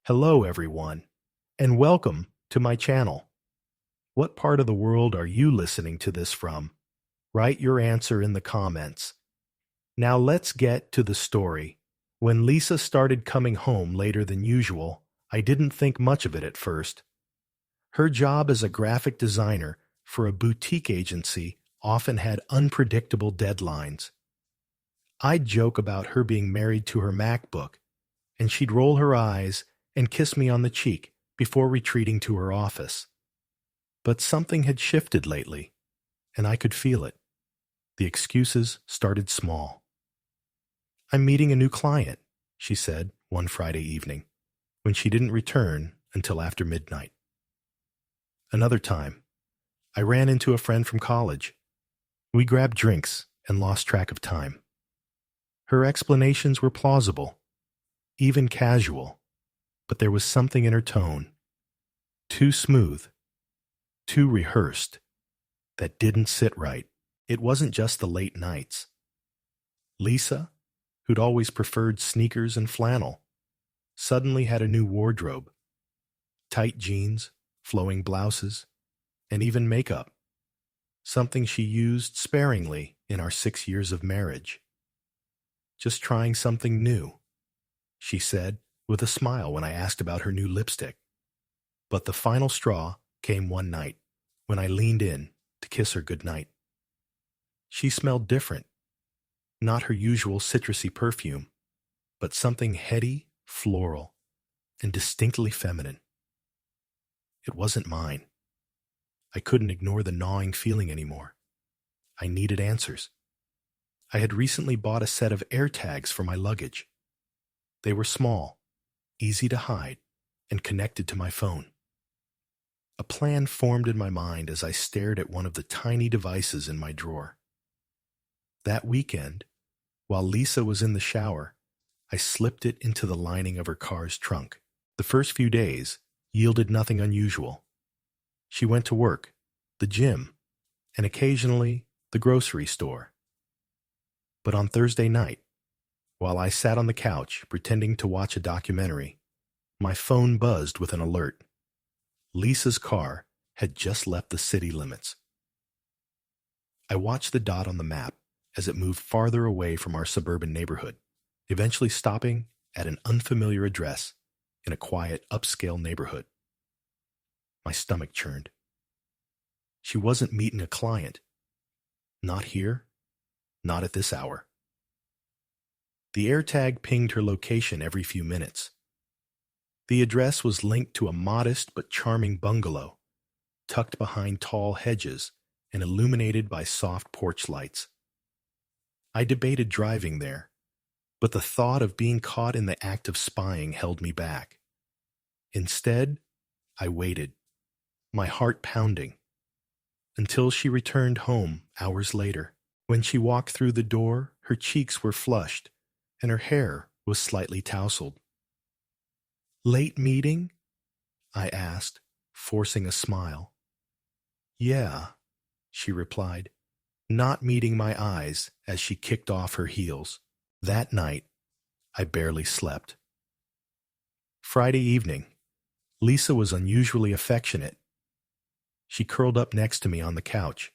Hello, everyone, and welcome to my channel. What part of the world are you listening to this from? Write your answer in the comments. Now let's get to the story. When Lisa started coming home later than usual, I didn't think much of it at first. Her job as a graphic designer for a boutique agency often had unpredictable deadlines. I'd joke about her being married to her MacBook, and she'd roll her eyes and kiss me on the cheek before retreating to her office. But something had shifted lately, and I could feel it. The excuses started small. "I'm meeting a new client," she said one Friday evening, when she didn't return until after midnight. Another time, I ran into a friend from college. We grabbed drinks and lost track of time. Her explanations were plausible, even casual, but there was something in her tone, too smooth, too rehearsed, that didn't sit right. It wasn't just the late nights. Lisa, who'd always preferred sneakers and flannel, suddenly had a new wardrobe. Tight jeans, flowing blouses, and even makeup, something she used sparingly in our 6 years of marriage. "Just trying something new," she said with a smile when I asked about her new lipstick. But the final straw came one night when I leaned in to kiss her goodnight. She smelled different, not her usual citrusy perfume, but something heady, floral, and distinctly feminine. It wasn't mine. I couldn't ignore the gnawing feeling anymore. I needed answers. I had recently bought a set of AirTags for my luggage. They were small, easy to hide, and connected to my phone. A plan formed in my mind as I stared at one of the tiny devices in my drawer. That weekend, while Lisa was in the shower, I slipped it into the lining of her car's trunk. The first few days yielded nothing unusual. She went to work, the gym, and occasionally the grocery store. But on Thursday night, while I sat on the couch pretending to watch a documentary, my phone buzzed with an alert. Lisa's car had just left the city limits. I watched the dot on the map as it moved farther away from our suburban neighborhood, eventually stopping at an unfamiliar address in a quiet, upscale neighborhood. My stomach churned. She wasn't meeting a client. Not here, not at this hour. The AirTag pinged her location every few minutes. The address was linked to a modest but charming bungalow, tucked behind tall hedges and illuminated by soft porch lights. I debated driving there, but the thought of being caught in the act of spying held me back. Instead, I waited, my heart pounding, until she returned home hours later. When she walked through the door, her cheeks were flushed, and her hair was slightly tousled. "Late meeting?" I asked, forcing a smile. "Yeah," she replied, not meeting my eyes as she kicked off her heels. That night, I barely slept. Friday evening, Lisa was unusually affectionate. She curled up next to me on the couch,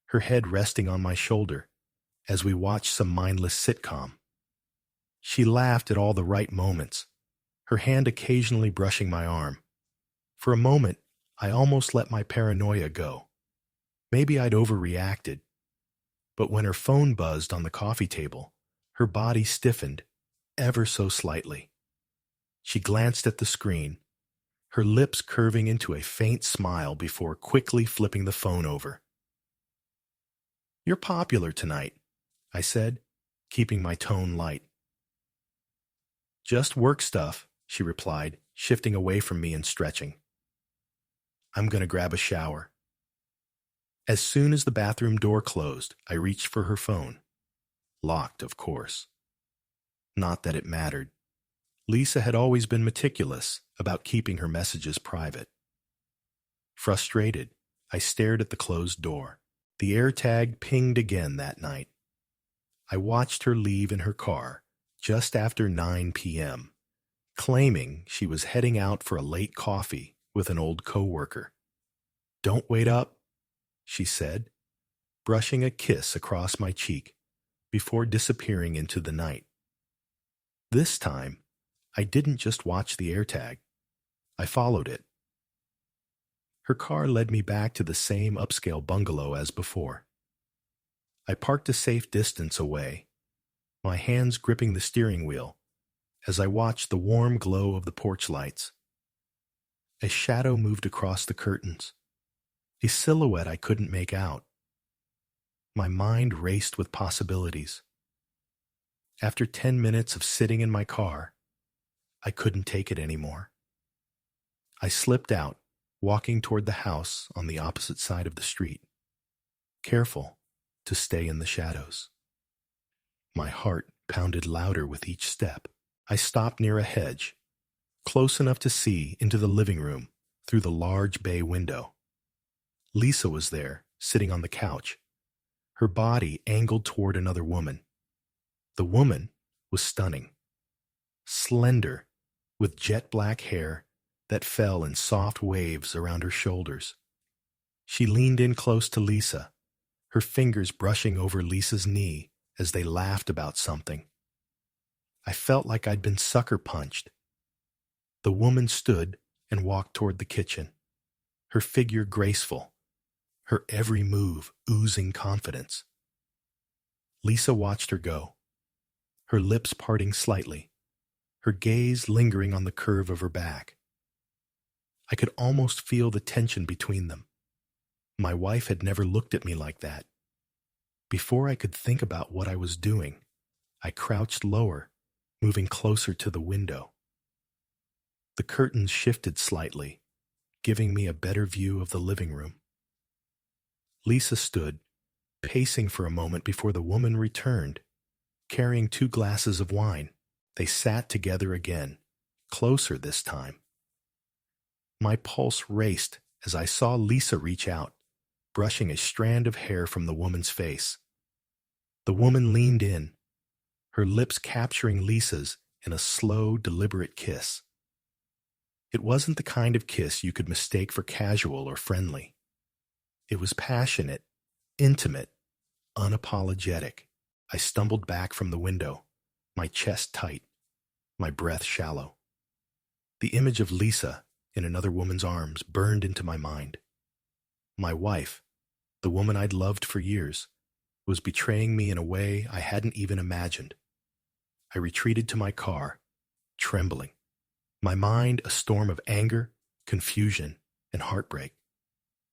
her head resting on my shoulder, as we watched some mindless sitcom. She laughed at all the right moments, her hand occasionally brushing my arm. For a moment, I almost let my paranoia go. Maybe I'd overreacted. But when her phone buzzed on the coffee table, her body stiffened, ever so slightly. She glanced at the screen, her lips curving into a faint smile before quickly flipping the phone over. "You're popular tonight," I said, keeping my tone light. "Just work stuff," she replied, shifting away from me and stretching. "I'm going to grab a shower." As soon as the bathroom door closed, I reached for her phone. Locked, of course. Not that it mattered. Lisa had always been meticulous about keeping her messages private. Frustrated, I stared at the closed door. The AirTag pinged again that night. I watched her leave in her car just after 9 p.m., claiming she was heading out for a late coffee with an old coworker. "Don't wait up," she said, brushing a kiss across my cheek before disappearing into the night. This time, I didn't just watch the AirTag. I followed it. Her car led me back to the same upscale bungalow as before. I parked a safe distance away, my hands gripping the steering wheel as I watched the warm glow of the porch lights. A shadow moved across the curtains, a silhouette I couldn't make out. My mind raced with possibilities. After 10 minutes of sitting in my car, I couldn't take it anymore. I slipped out, walking toward the house on the opposite side of the street, careful to stay in the shadows. My heart pounded louder with each step. I stopped near a hedge, close enough to see into the living room through the large bay window. Lisa was there, sitting on the couch, her body angled toward another woman. The woman was stunning, slender, with jet black hair that fell in soft waves around her shoulders. She leaned in close to Lisa, her fingers brushing over Lisa's knee as they laughed about something. I felt like I'd been sucker punched. The woman stood and walked toward the kitchen, her figure graceful, her every move oozing confidence. Lisa watched her go, her lips parting slightly, her gaze lingering on the curve of her back. I could almost feel the tension between them. My wife had never looked at me like that. Before I could think about what I was doing, I crouched lower, moving closer to the window. The curtains shifted slightly, giving me a better view of the living room. Lisa stood, pacing for a moment before the woman returned, carrying 2 glasses of wine. They sat together again, closer this time. My pulse raced as I saw Lisa reach out, brushing a strand of hair from the woman's face. The woman leaned in, her lips capturing Lisa's in a slow, deliberate kiss. It wasn't the kind of kiss you could mistake for casual or friendly. It was passionate, intimate, unapologetic. I stumbled back from the window, my chest tight, my breath shallow. The image of Lisa in another woman's arms burned into my mind. My wife, the woman I'd loved for years, was betraying me in a way I hadn't even imagined. I retreated to my car, trembling, my mind a storm of anger, confusion, and heartbreak.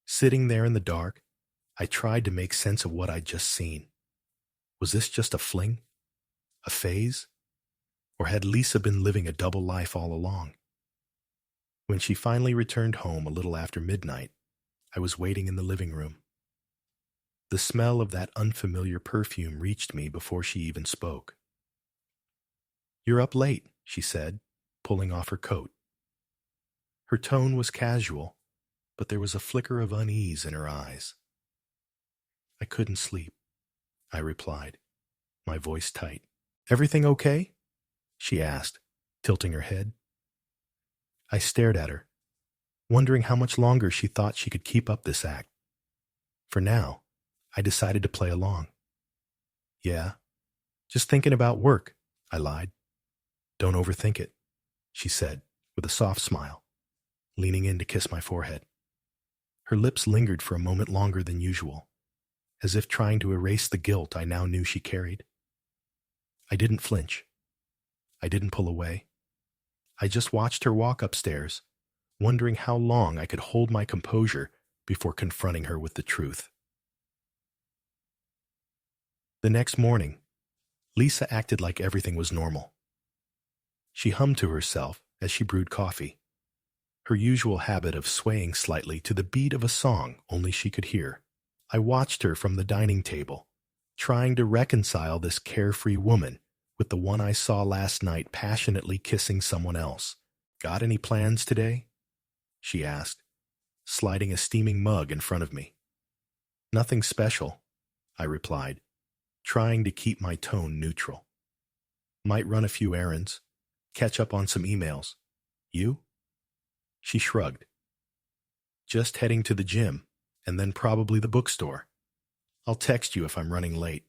Sitting there in the dark, I tried to make sense of what I'd just seen. Was this just a fling? A phase? Or had Lisa been living a double life all along? When she finally returned home a little after midnight, I was waiting in the living room. The smell of that unfamiliar perfume reached me before she even spoke. "You're up late," she said, pulling off her coat. Her tone was casual, but there was a flicker of unease in her eyes. "I couldn't sleep," I replied, my voice tight. "Everything okay?" she asked, tilting her head. I stared at her, wondering how much longer she thought she could keep up this act. For now, I decided to play along. "Yeah, just thinking about work," I lied. "Don't overthink it," she said, with a soft smile, leaning in to kiss my forehead. Her lips lingered for a moment longer than usual, as if trying to erase the guilt I now knew she carried. I didn't flinch. I didn't pull away. I just watched her walk upstairs, wondering how long I could hold my composure before confronting her with the truth. The next morning, Lisa acted like everything was normal. She hummed to herself as she brewed coffee, her usual habit of swaying slightly to the beat of a song only she could hear. I watched her from the dining table, trying to reconcile this carefree woman with the one I saw last night passionately kissing someone else. "Got any plans today?" she asked, sliding a steaming mug in front of me. "Nothing special," I replied, trying to keep my tone neutral. "Might run a few errands, Catch up on some emails. You? She shrugged. Just heading to the gym, and then probably the bookstore. I'll text you if I'm running late.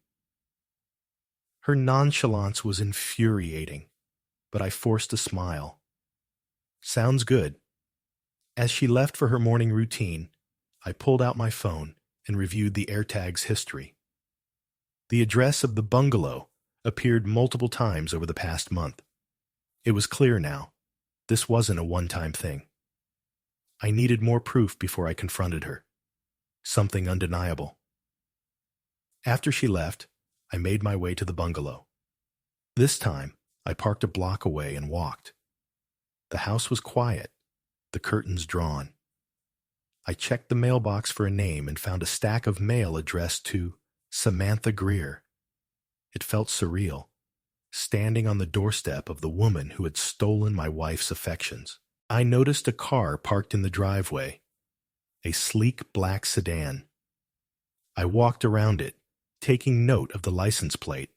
Her nonchalance was infuriating, but I forced a smile. Sounds good. As she left for her morning routine, I pulled out my phone and reviewed the AirTag's history. The address of the bungalow appeared multiple times over the past month. It was clear now. This wasn't a one-time thing. I needed more proof before I confronted her. Something undeniable. After she left, I made my way to the bungalow. This time, I parked a block away and walked. The house was quiet, the curtains drawn. I checked the mailbox for a name and found a stack of mail addressed to Samantha Greer. It felt surreal, standing on the doorstep of the woman who had stolen my wife's affections. I noticed a car parked in the driveway, a sleek black sedan. I walked around it, taking note of the license plate.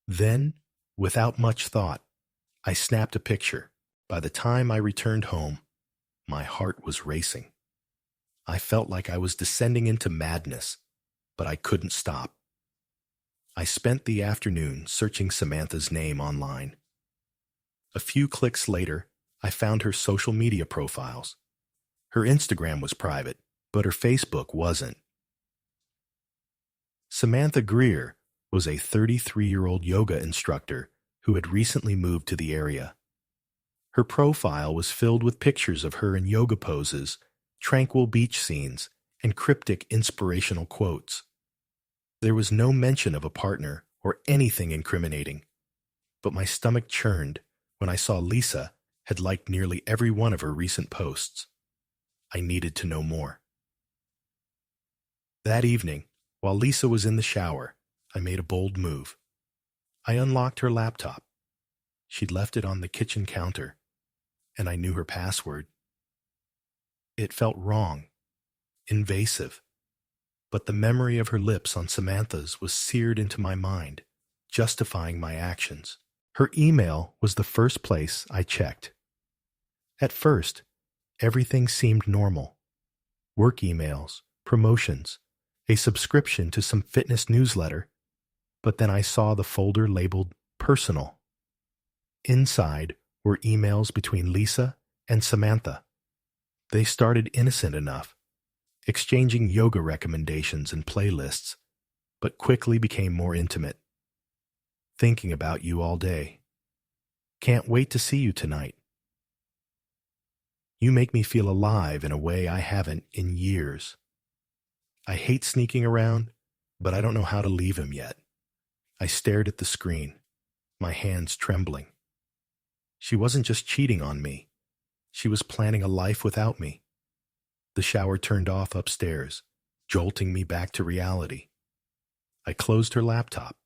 Then, without much thought, I snapped a picture. By the time I returned home, my heart was racing. I felt like I was descending into madness, but I couldn't stop. I spent the afternoon searching Samantha's name online. A few clicks later, I found her social media profiles. Her Instagram was private, but her Facebook wasn't. Samantha Greer was a 33-year-old yoga instructor who had recently moved to the area. Her profile was filled with pictures of her in yoga poses, tranquil beach scenes, and cryptic inspirational quotes. There was no mention of a partner or anything incriminating, but my stomach churned when I saw Lisa had liked nearly every one of her recent posts. I needed to know more. That evening, while Lisa was in the shower, I made a bold move. I unlocked her laptop. She'd left it on the kitchen counter, and I knew her password. It felt wrong, invasive, but the memory of her lips on Samantha's was seared into my mind, justifying my actions. Her email was the first place I checked. At first, everything seemed normal. Work emails, promotions, a subscription to some fitness newsletter, but then I saw the folder labeled Personal. Inside were emails between Lisa and Samantha. They started innocent enough, exchanging yoga recommendations and playlists, but quickly became more intimate. Thinking about you all day. Can't wait to see you tonight. You make me feel alive in a way I haven't in years. I hate sneaking around, but I don't know how to leave him yet. I stared at the screen, my hands trembling. She wasn't just cheating on me. She was planning a life without me. The shower turned off upstairs, jolting me back to reality. I closed her laptop,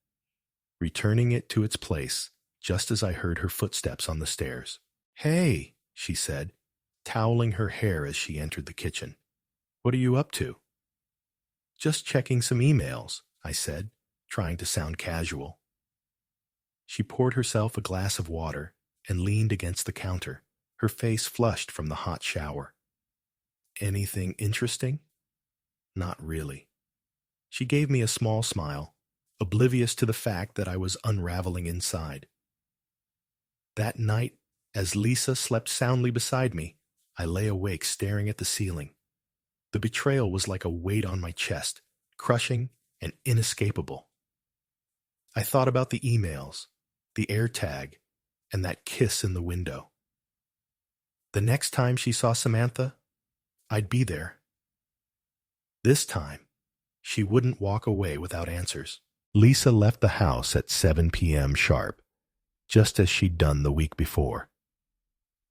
returning it to its place just as I heard her footsteps on the stairs. "Hey," she said, toweling her hair as she entered the kitchen. "What are you up to?" "Just checking some emails," I said, trying to sound casual. She poured herself a glass of water and leaned against the counter, her face flushed from the hot shower. "Anything interesting?" "Not really." She gave me a small smile, oblivious to the fact that I was unraveling inside. That night, as Lisa slept soundly beside me, I lay awake staring at the ceiling. The betrayal was like a weight on my chest, crushing and inescapable. I thought about the emails, the AirTag, and that kiss in the window. The next time she saw Samantha, I'd be there. This time, she wouldn't walk away without answers. Lisa left the house at 7 p.m. sharp, just as she'd done the week before.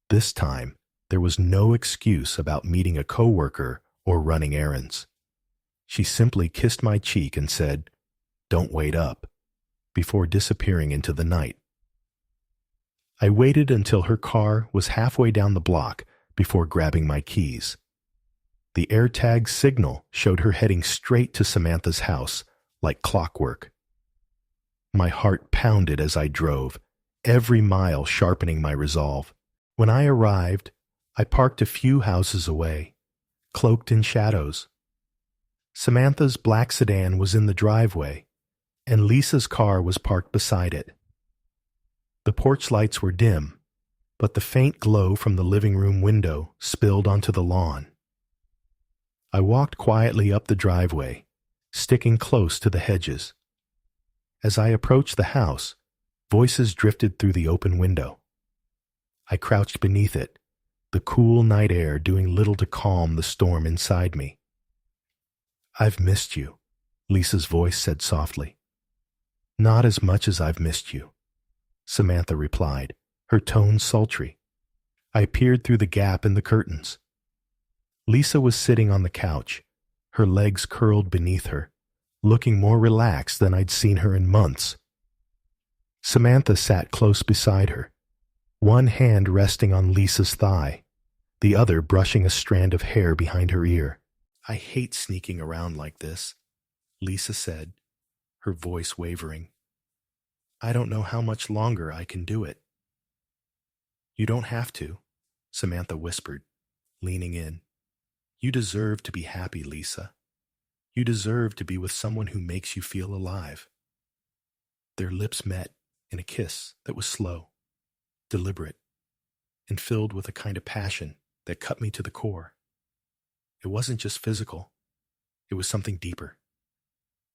This time, there was no excuse about meeting a coworker or running errands. She simply kissed my cheek and said, "Don't wait up," before disappearing into the night. I waited until her car was halfway down the block before grabbing my keys. The AirTag signal showed her heading straight to Samantha's house, like clockwork. My heart pounded as I drove, every mile sharpening my resolve. When I arrived, I parked a few houses away, cloaked in shadows. Samantha's black sedan was in the driveway, and Lisa's car was parked beside it. The porch lights were dim, but the faint glow from the living room window spilled onto the lawn. I walked quietly up the driveway, sticking close to the hedges. As I approached the house, voices drifted through the open window. I crouched beneath it, the cool night air doing little to calm the storm inside me. "I've missed you," Lisa's voice said softly. "Not as much as I've missed you," Samantha replied, her tone sultry. I peered through the gap in the curtains. Lisa was sitting on the couch, her legs curled beneath her, looking more relaxed than I'd seen her in months. Samantha sat close beside her, one hand resting on Lisa's thigh, the other brushing a strand of hair behind her ear. "I hate sneaking around like this," Lisa said, her voice wavering. "I don't know how much longer I can do it." "You don't have to," Samantha whispered, leaning in. "You deserve to be happy, Lisa. You deserve to be with someone who makes you feel alive." Their lips met in a kiss that was slow, deliberate, and filled with a kind of passion that cut me to the core. It wasn't just physical. It was something deeper.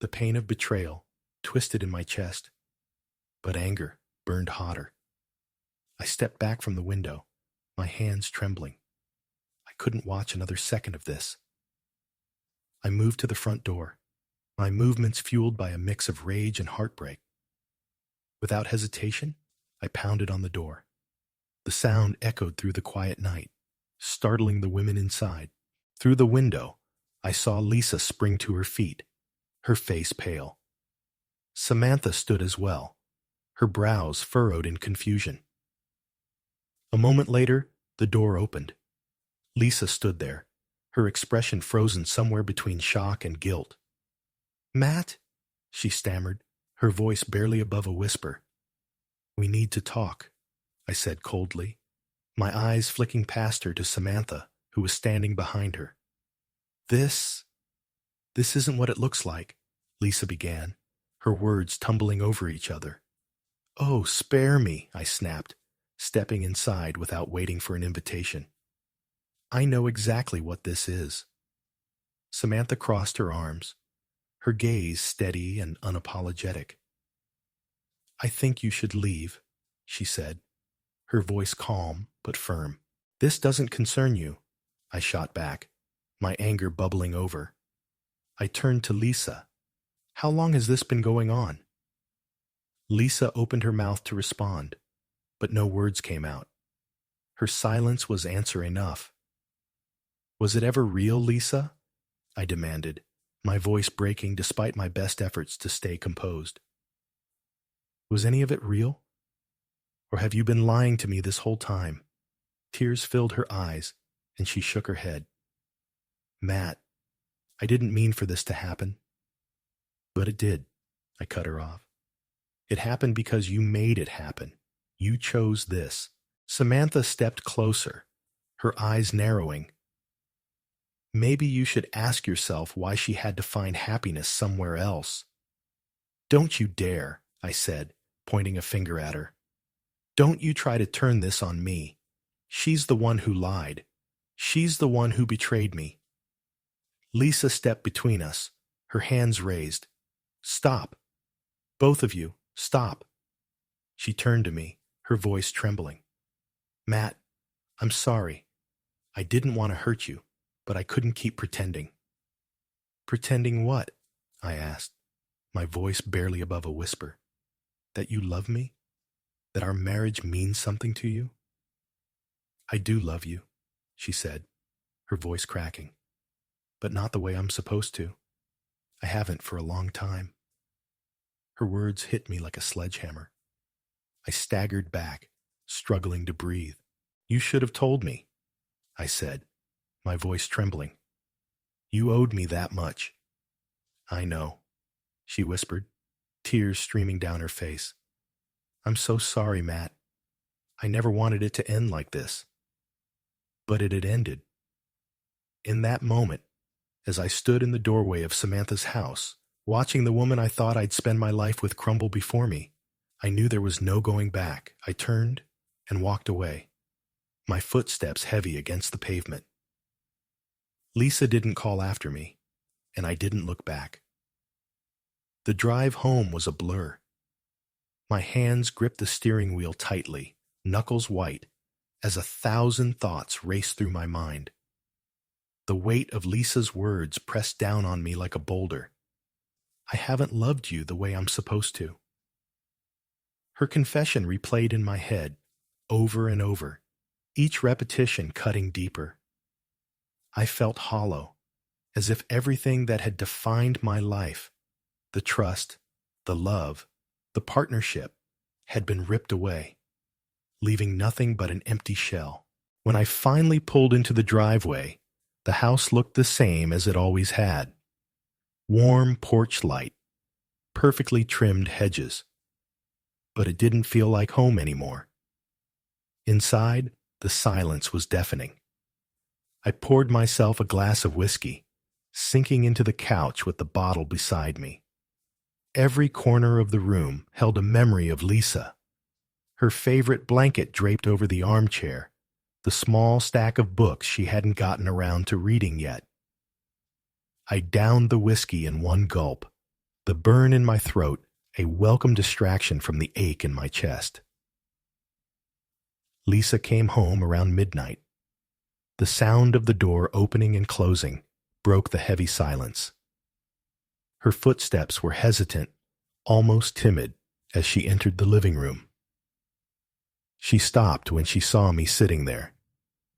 The pain of betrayal twisted in my chest, but anger burned hotter. I stepped back from the window, my hands trembling. I couldn't watch another second of this. I moved to the front door, my movements fueled by a mix of rage and heartbreak. Without hesitation, I pounded on the door. The sound echoed through the quiet night, startling the women inside. Through the window, I saw Lisa spring to her feet, her face pale. Samantha stood as well, her brows furrowed in confusion. A moment later, the door opened. Lisa stood there, her expression frozen somewhere between shock and guilt. "Matt," she stammered, her voice barely above a whisper. "We need to talk," I said coldly, my eyes flicking past her to Samantha, who was standing behind her. This isn't what it looks like," Lisa began, her words tumbling over each other. "Oh, spare me," I snapped, stepping inside without waiting for an invitation. "I know exactly what this is." Samantha crossed her arms, her gaze steady and unapologetic. "I think you should leave," she said, her voice calm but firm. "This doesn't concern you," I shot back, my anger bubbling over. I turned to Lisa. "How long has this been going on?" Lisa opened her mouth to respond, but no words came out. Her silence was answer enough. "Was it ever real, Lisa?" I demanded, my voice breaking despite my best efforts to stay composed. "Was any of it real? Or have you been lying to me this whole time?" Tears filled her eyes, and she shook her head. "Matt, I didn't mean for this to happen." "But it did," I cut her off. "It happened because you made it happen. You chose this." Samantha stepped closer, her eyes narrowing. "Maybe you should ask yourself why she had to find happiness somewhere else." "Don't you dare," I said, pointing a finger at her. "Don't you try to turn this on me. She's the one who lied. She's the one who betrayed me." Lisa stepped between us, her hands raised. "Stop. Both of you, stop." She turned to me, her voice trembling. "Matt, I'm sorry. I didn't want to hurt you, but I couldn't keep pretending." "Pretending what?" I asked, my voice barely above a whisper. "That you love me? That our marriage means something to you?" "I do love you," she said, her voice cracking. "But not the way I'm supposed to. I haven't for a long time." Her words hit me like a sledgehammer. I staggered back, struggling to breathe. "You should have told me," I said, my voice trembling. "You owed me that much." "I know," she whispered, tears streaming down her face. I'm so sorry, Matt. I never wanted it to end like this. But it had ended. In that moment, as I stood in the doorway of Samantha's house, watching the woman I thought I'd spend my life with crumble before me, I knew there was no going back. I turned and walked away, my footsteps heavy against the pavement. Lisa didn't call after me, and I didn't look back. The drive home was a blur. My hands gripped the steering wheel tightly, knuckles white, as 1,000 thoughts raced through my mind. The weight of Lisa's words pressed down on me like a boulder. I haven't loved you the way I'm supposed to. Her confession replayed in my head, over and over, each repetition cutting deeper. I felt hollow, as if everything that had defined my life, the trust, the love, the partnership, had been ripped away, leaving nothing but an empty shell. When I finally pulled into the driveway, the house looked the same as it always had. Warm porch light, perfectly trimmed hedges. But it didn't feel like home anymore. Inside, the silence was deafening. I poured myself a glass of whiskey, sinking into the couch with the bottle beside me. Every corner of the room held a memory of Lisa. Her favorite blanket draped over the armchair, the small stack of books she hadn't gotten around to reading yet. I downed the whiskey in one gulp, the burn in my throat a welcome distraction from the ache in my chest. Lisa came home around midnight. The sound of the door opening and closing broke the heavy silence. Her footsteps were hesitant, almost timid, as she entered the living room. She stopped when she saw me sitting there,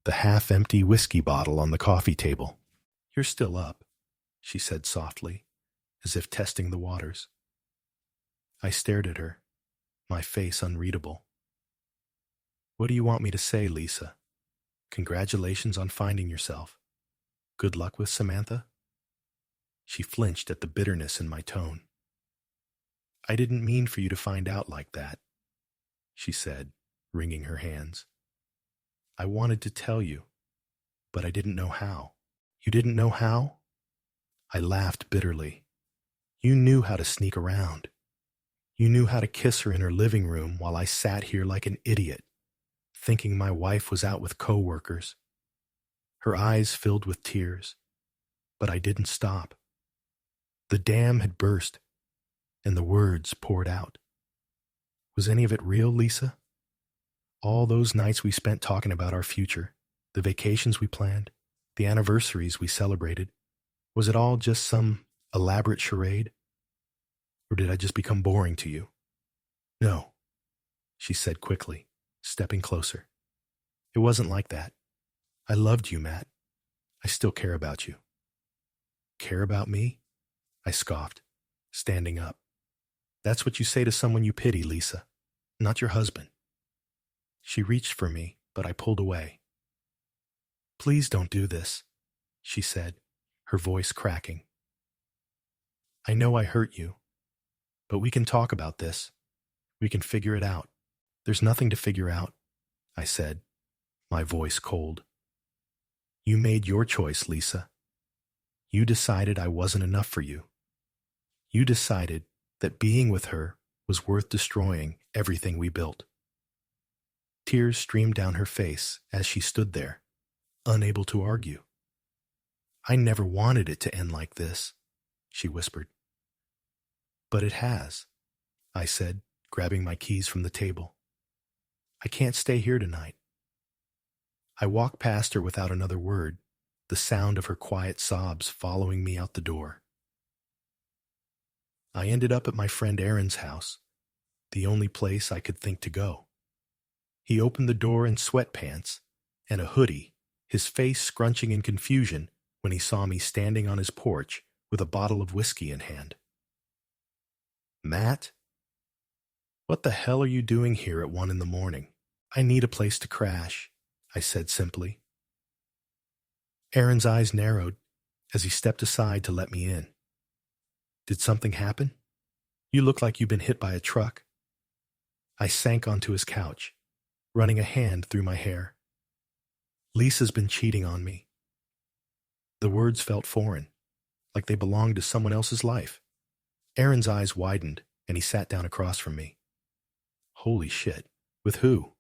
the half-empty whiskey bottle on the coffee table. "You're still up," she said softly, as if testing the waters. I stared at her, my face unreadable. "What do you want me to say, Lisa? Congratulations on finding yourself. Good luck with Samantha?" She flinched at the bitterness in my tone. "I didn't mean for you to find out like that," she said, wringing her hands. "I wanted to tell you, but I didn't know how." "You didn't know how?" I laughed bitterly. "You knew how to sneak around. You knew how to kiss her in her living room while I sat here like an idiot, thinking my wife was out with coworkers." Her eyes filled with tears, but I didn't stop. The dam had burst, and the words poured out. "Was any of it real, Lisa? All those nights we spent talking about our future, the vacations we planned, the anniversaries we celebrated, was it all just some elaborate charade? Or did I just become boring to you?" "No," she said quickly, stepping closer. "It wasn't like that. I loved you, Matt. I still care about you." "Care about me?" I scoffed, standing up. "That's what you say to someone you pity, Lisa, not your husband." She reached for me, but I pulled away. "Please don't do this," she said, her voice cracking. "I know I hurt you, but we can talk about this. We can figure it out." "There's nothing to figure out," I said, my voice cold. "You made your choice, Lisa. You decided I wasn't enough for you. You decided that being with her was worth destroying everything we built." Tears streamed down her face as she stood there, unable to argue. "I never wanted it to end like this," she whispered. "But it has," I said, grabbing my keys from the table. "I can't stay here tonight." I walked past her without another word, the sound of her quiet sobs following me out the door. I ended up at my friend Aaron's house, the only place I could think to go. He opened the door in sweatpants and a hoodie, his face scrunching in confusion when he saw me standing on his porch with a bottle of whiskey in hand. "Matt? What the hell are you doing here at 1 a.m? I need a place to crash," I said simply. Aaron's eyes narrowed as he stepped aside to let me in. "Did something happen? You look like you've been hit by a truck." I sank onto his couch, running a hand through my hair. Lisa's been cheating on me. The words felt foreign, like they belonged to someone else's life. Aaron's eyes widened, and he sat down across from me. Holy shit. With who?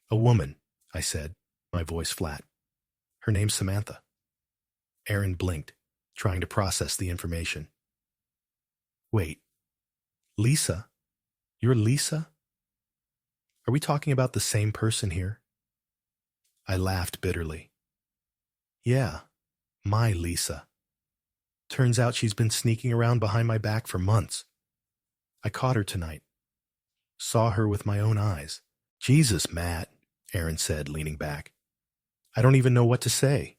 A woman, I said, my voice flat. Her name's Samantha. Aaron blinked, trying to process the information. Wait. Lisa? You're Lisa? Are we talking about the same person here? I laughed bitterly. Yeah, my Lisa. Turns out she's been sneaking around behind my back for months. I caught her tonight. Saw her with my own eyes. Jesus, Matt, Aaron said, leaning back. I don't even know what to say.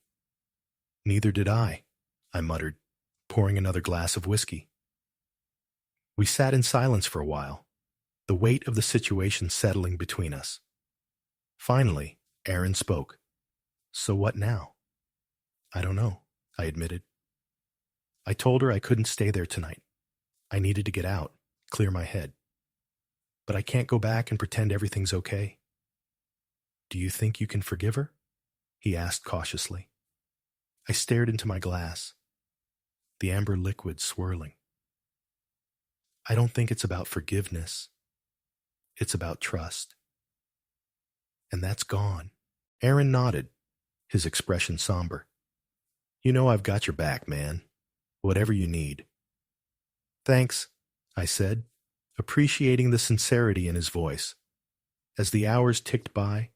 Neither did I muttered, pouring another glass of whiskey. We sat in silence for a while, the weight of the situation settling between us. Finally, Aaron spoke. So what now? I don't know, I admitted. I told her I couldn't stay there tonight. I needed to get out, clear my head. But I can't go back and pretend everything's okay. Do you think you can forgive her? He asked cautiously. I stared into my glass, the amber liquid swirling. I don't think it's about forgiveness. It's about trust. And that's gone. Aaron nodded, his expression somber. You know I've got your back, man. Whatever you need. Thanks, I said, appreciating the sincerity in his voice. As the hours ticked by,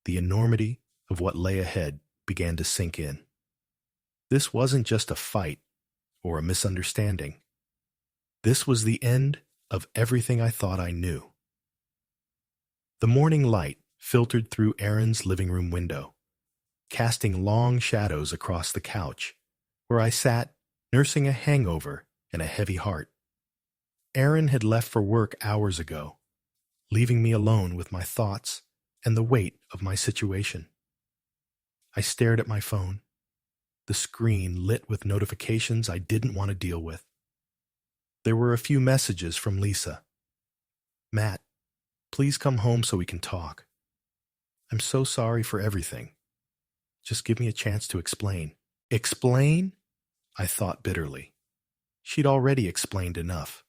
the enormity of what lay ahead began to sink in. This wasn't just a fight or a misunderstanding. This was the end of everything I thought I knew. The morning light filtered through Aaron's living room window, casting long shadows across the couch, where I sat nursing a hangover and a heavy heart. Aaron had left for work hours ago, leaving me alone with my thoughts and the weight of my situation. I stared at my phone, the screen lit with notifications I didn't want to deal with. There were a few messages from Lisa. Matt, please come home so we can talk. I'm so sorry for everything. Just give me a chance to explain. Explain? I thought bitterly. She'd already explained enough.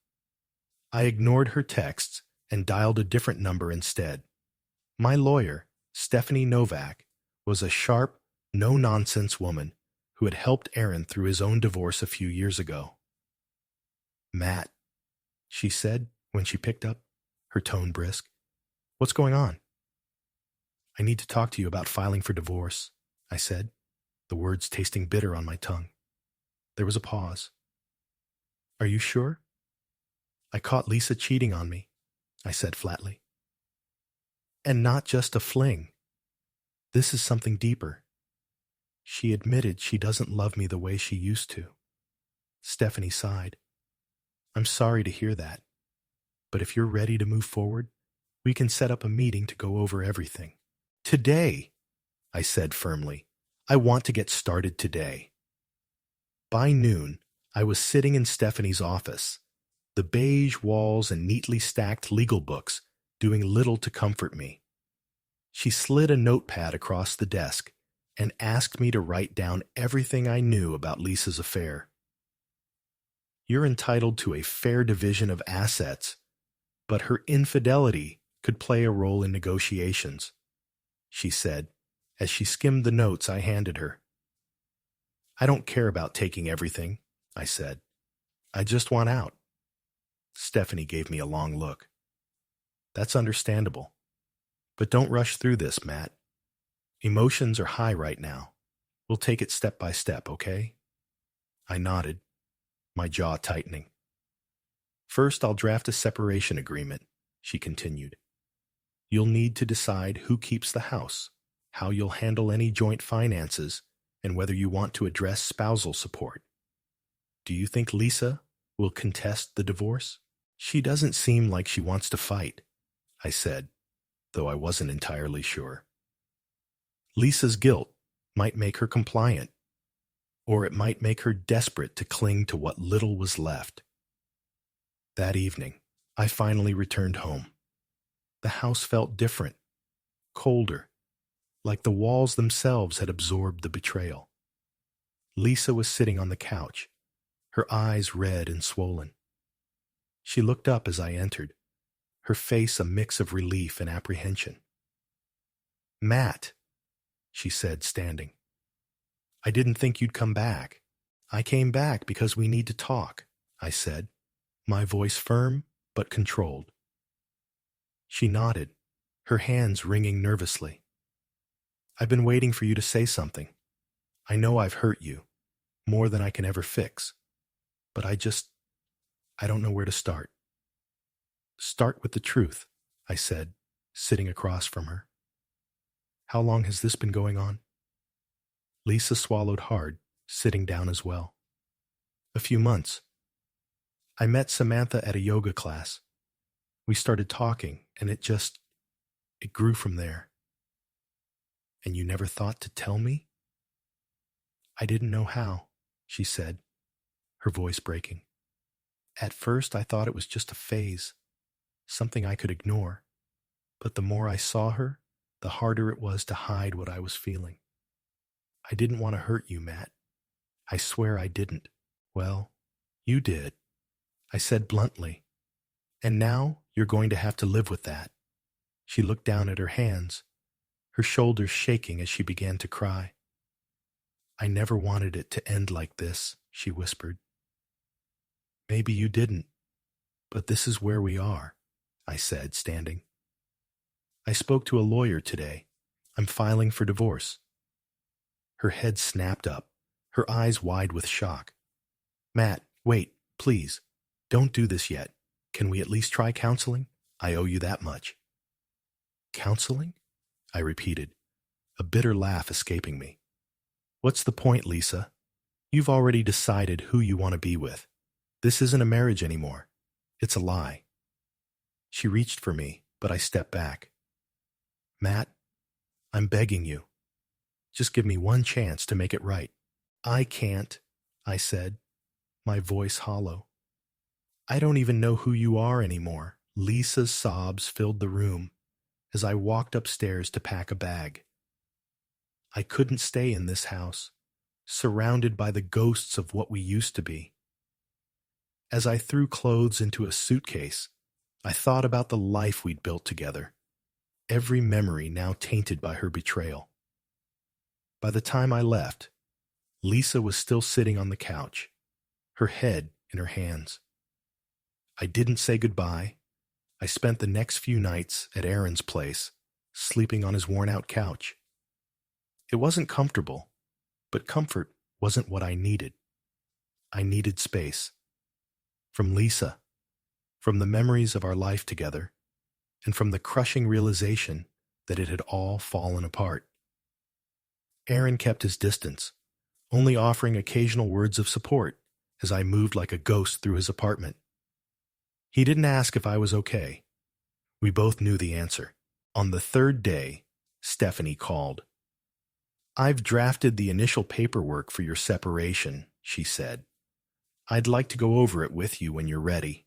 I ignored her texts and dialed a different number instead. My lawyer, Stephanie Novak, was a sharp, no-nonsense woman who had helped Aaron through his own divorce a few years ago. Matt, she said when she picked up, her tone brisk. What's going on? I need to talk to you about filing for divorce, I said, the words tasting bitter on my tongue. There was a pause. Are you sure? I caught Lisa cheating on me, I said flatly. And not just a fling. This is something deeper. She admitted she doesn't love me the way she used to. Stephanie sighed. I'm sorry to hear that, but if you're ready to move forward, we can set up a meeting to go over everything. Today, I said firmly. I want to get started today. By noon, I was sitting in Stephanie's office, the beige walls and neatly stacked legal books doing little to comfort me. She slid a notepad across the desk and asked me to write down everything I knew about Lisa's affair. You're entitled to a fair division of assets, but her infidelity could play a role in negotiations, she said as she skimmed the notes I handed her. I don't care about taking everything, I said. I just want out. Stephanie gave me a long look. That's understandable. But don't rush through this, Matt. Emotions are high right now. We'll take it step by step, okay? I nodded, my jaw tightening. First, I'll draft a separation agreement, she continued. You'll need to decide who keeps the house, how you'll handle any joint finances, and whether you want to address spousal support. Do you think Lisa will contest the divorce? She doesn't seem like she wants to fight, I said, though I wasn't entirely sure. Lisa's guilt might make her compliant, or it might make her desperate to cling to what little was left. That evening, I finally returned home. The house felt different, colder, like the walls themselves had absorbed the betrayal. Lisa was sitting on the couch, her eyes red and swollen. She looked up as I entered, her face a mix of relief and apprehension. "Matt," she said, standing. "I didn't think you'd come back." "I came back because we need to talk," I said, my voice firm but controlled. She nodded, her hands wringing nervously. "I've been waiting for you to say something. I know I've hurt you, more than I can ever fix, but I don't know where to start." "Start with the truth," I said, sitting across from her. "How long has this been going on?" Lisa swallowed hard, sitting down as well. "A few months. I met Samantha at a yoga class. We started talking, and it grew from there." "And you never thought to tell me?" "I didn't know how," she said, her voice breaking. "At first I thought it was just a phase, something I could ignore. But the more I saw her, the harder it was to hide what I was feeling. I didn't want to hurt you, Matt. I swear I didn't." "Well, you did," I said bluntly. "And now you're going to have to live with that." She looked down at her hands, her shoulders shaking as she began to cry. "I never wanted it to end like this," she whispered. "Maybe you didn't, but this is where we are," I said, standing. "I spoke to a lawyer today. I'm filing for divorce." Her head snapped up, her eyes wide with shock. "Matt, wait, please. Don't do this yet. Can we at least try counseling? I owe you that much." "Counseling?" I repeated, a bitter laugh escaping me. "What's the point, Lisa? You've already decided who you want to be with. This isn't a marriage anymore. It's a lie." She reached for me, but I stepped back. "Matt, I'm begging you. Just give me one chance to make it right." "I can't," I said, my voice hollow. "I don't even know who you are anymore." Lisa's sobs filled the room as I walked upstairs to pack a bag. I couldn't stay in this house, surrounded by the ghosts of what we used to be. As I threw clothes into a suitcase, I thought about the life we'd built together, every memory now tainted by her betrayal. By the time I left, Lisa was still sitting on the couch, her head in her hands. I didn't say goodbye. I spent the next few nights at Aaron's place, sleeping on his worn-out couch. It wasn't comfortable, but comfort wasn't what I needed. I needed space. From Lisa, from the memories of our life together, and from the crushing realization that it had all fallen apart. Aaron kept his distance, only offering occasional words of support as I moved like a ghost through his apartment. He didn't ask if I was okay. We both knew the answer. On the third day, Stephanie called. "I've drafted the initial paperwork for your separation," she said. "I'd like to go over it with you when you're ready."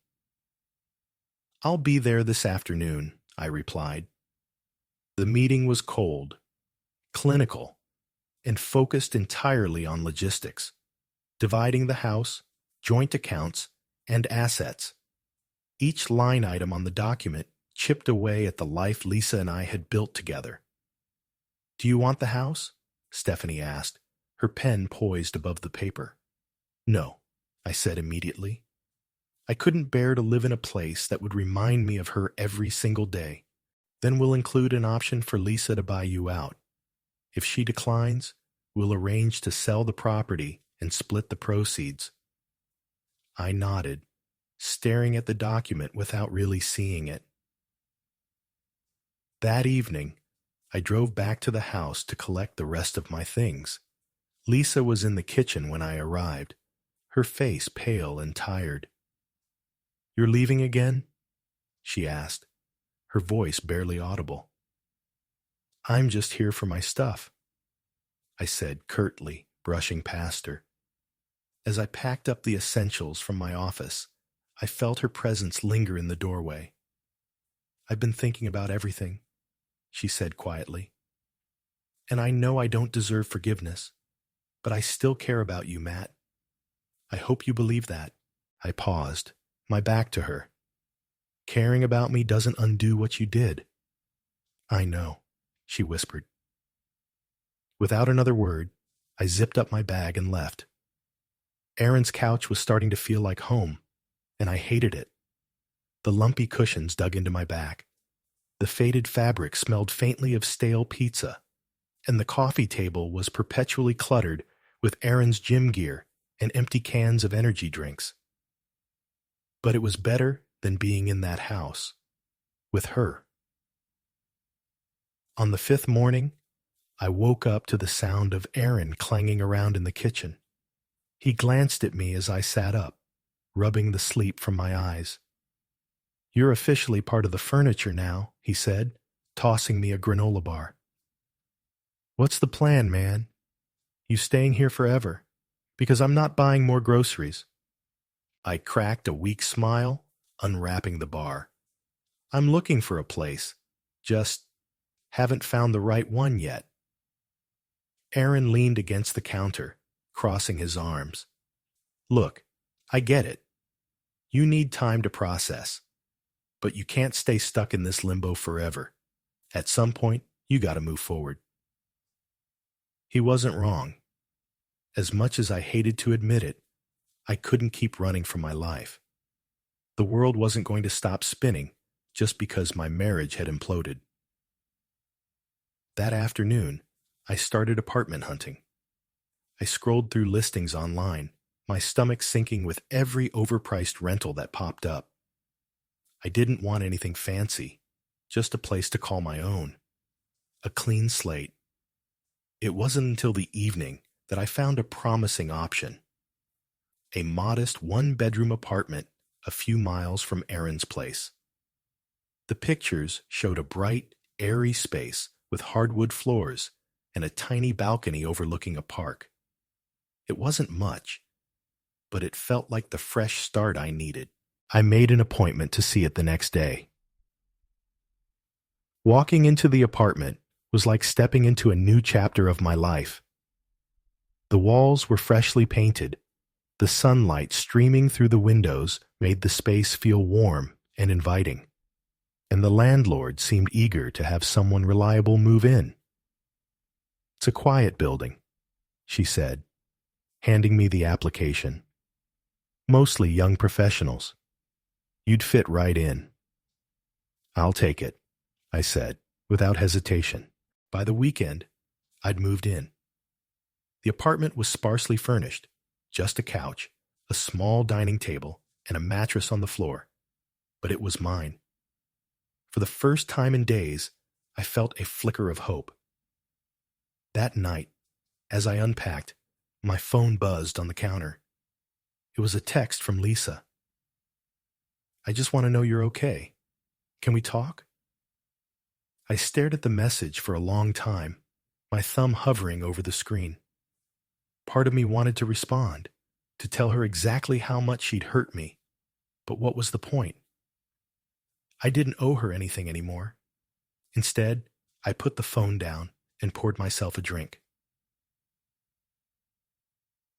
"I'll be there this afternoon," I replied. The meeting was cold, clinical, and focused entirely on logistics, dividing the house, joint accounts, and assets. Each line item on the document chipped away at the life Lisa and I had built together. "Do you want the house?" Stephanie asked, her pen poised above the paper. "No," I said immediately. I couldn't bear to live in a place that would remind me of her every single day. "Then we'll include an option for Lisa to buy you out. If she declines, we'll arrange to sell the property and split the proceeds." I nodded, staring at the document without really seeing it. That evening, I drove back to the house to collect the rest of my things. Lisa was in the kitchen when I arrived, her face pale and tired. "You're leaving again?" she asked, her voice barely audible. "I'm just here for my stuff," I said curtly, brushing past her. As I packed up the essentials from my office, I felt her presence linger in the doorway. I've been thinking about everything, she said quietly. And I know I don't deserve forgiveness, but I still care about you, Matt. I hope you believe that. I paused, my back to her. Caring about me doesn't undo what you did. I know, she whispered. Without another word, I zipped up my bag and left. Erin's couch was starting to feel like home, and I hated it. The lumpy cushions dug into my back. The faded fabric smelled faintly of stale pizza, and the coffee table was perpetually cluttered with Erin's gym gear and empty cans of energy drinks. But it was better than being in that house, with her. On the 5th morning, I woke up to the sound of Erin clanging around in the kitchen. He glanced at me as I sat up, rubbing the sleep from my eyes. "You're officially part of the furniture now," he said, tossing me a granola bar. "What's the plan, man? You staying here forever? Because I'm not buying more groceries." I cracked a weak smile, unwrapping the bar. "I'm looking for a place. Just haven't found the right one yet." Erin leaned against the counter, crossing his arms. "Look, I get it. You need time to process. But you can't stay stuck in this limbo forever. At some point, you gotta move forward." He wasn't wrong. As much as I hated to admit it, I couldn't keep running from my life. The world wasn't going to stop spinning just because my marriage had imploded. That afternoon, I started apartment hunting. I scrolled through listings online, my stomach sinking with every overpriced rental that popped up. I didn't want anything fancy, just a place to call my own. A clean slate. It wasn't until the evening that I found a promising option. A modest one-bedroom apartment a few miles from Erin's place. The pictures showed a bright, airy space with hardwood floors and a tiny balcony overlooking a park. It wasn't much, but it felt like the fresh start I needed. I made an appointment to see it the next day. Walking into the apartment was like stepping into a new chapter of my life. The walls were freshly painted. The sunlight streaming through the windows made the space feel warm and inviting, and the landlord seemed eager to have someone reliable move in. "It's a quiet building," she said, handing me the application. "Mostly young professionals. You'd fit right in." "I'll take it," I said, without hesitation. By the weekend, I'd moved in. The apartment was sparsely furnished, just a couch, a small dining table, and a mattress on the floor. But it was mine. For the first time in days, I felt a flicker of hope. That night, as I unpacked, my phone buzzed on the counter. It was a text from Lisa. "I just want to know you're okay. Can we talk?" I stared at the message for a long time, my thumb hovering over the screen. Part of me wanted to respond, to tell her exactly how much she'd hurt me, but what was the point? I didn't owe her anything anymore. Instead, I put the phone down and poured myself a drink.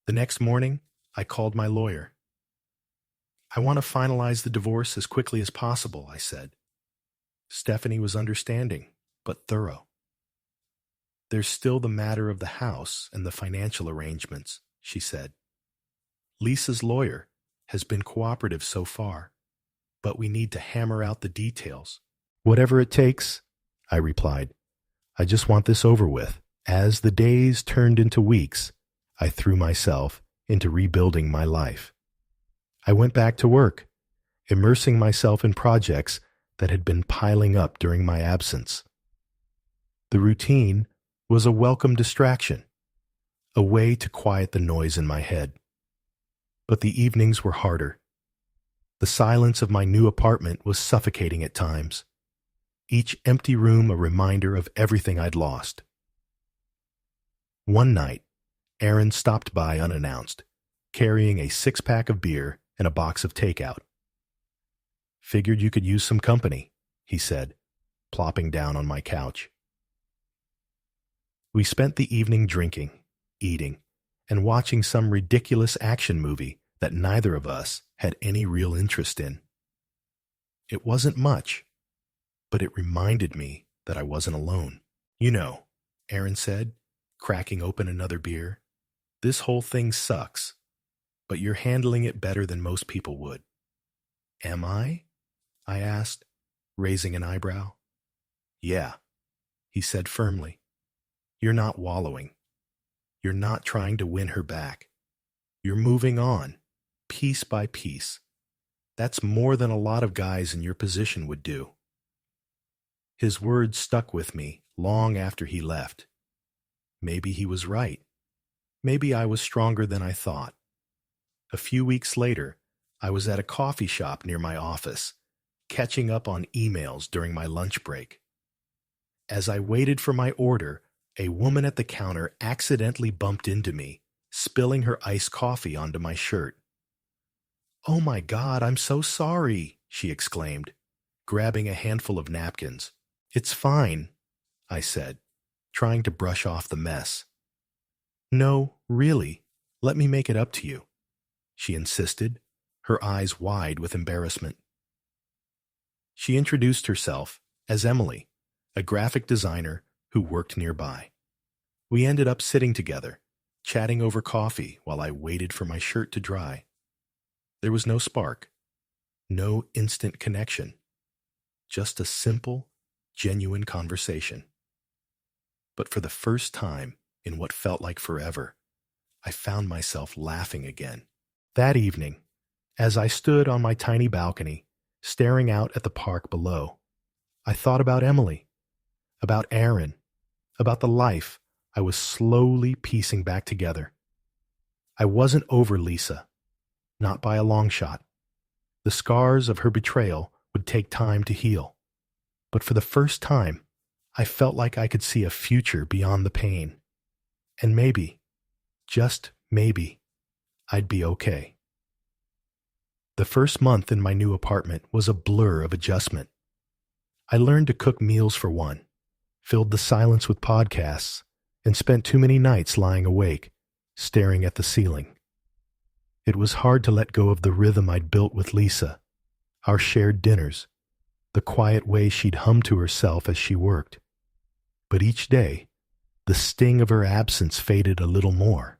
The next morning, I called my lawyer. "I want to finalize the divorce as quickly as possible," I said. Stephanie was understanding, but thorough. "There's still the matter of the house and the financial arrangements," she said. "Lisa's lawyer has been cooperative so far, but we need to hammer out the details." "Whatever it takes," I replied. "I just want this over with." As the days turned into weeks, I threw myself into rebuilding my life. I went back to work, immersing myself in projects that had been piling up during my absence. The routine was a welcome distraction, a way to quiet the noise in my head. But the evenings were harder. The silence of my new apartment was suffocating at times, each empty room a reminder of everything I'd lost. One night, Erin stopped by unannounced, carrying a 6-pack of beer and a box of takeout. "Figured you could use some company," he said, plopping down on my couch. We spent the evening drinking, eating, and watching some ridiculous action movie that neither of us had any real interest in. It wasn't much, but it reminded me that I wasn't alone. You know, Aaron said, cracking open another beer, this whole thing sucks, but you're handling it better than most people would. Am I? I asked, raising an eyebrow. Yeah, he said firmly. You're not wallowing. You're not trying to win her back. You're moving on, piece by piece. That's more than a lot of guys in your position would do. His words stuck with me long after he left. Maybe he was right. Maybe I was stronger than I thought. A few weeks later, I was at a coffee shop near my office, catching up on emails during my lunch break. As I waited for my order, a woman at the counter accidentally bumped into me, spilling her iced coffee onto my shirt. "Oh my God, I'm so sorry," she exclaimed, grabbing a handful of napkins. "It's fine," I said, trying to brush off the mess. "No, really, let me make it up to you," she insisted, her eyes wide with embarrassment. She introduced herself as Emily, a graphic designer who worked nearby. We ended up sitting together, chatting over coffee while I waited for my shirt to dry. There was no spark, no instant connection, just a simple, genuine conversation. But for the first time in what felt like forever, I found myself laughing again. That evening, as I stood on my tiny balcony, staring out at the park below, I thought about Emily, about Aaron, about the life I was slowly piecing back together. I wasn't over Lisa, not by a long shot. The scars of her betrayal would take time to heal. But for the first time, I felt like I could see a future beyond the pain. And maybe, just maybe, I'd be okay. The first month in my new apartment was a blur of adjustment. I learned to cook meals for one, filled the silence with podcasts, and spent too many nights lying awake, staring at the ceiling. It was hard to let go of the rhythm I'd built with Lisa, our shared dinners, the quiet way she'd hum to herself as she worked. But each day, the sting of her absence faded a little more.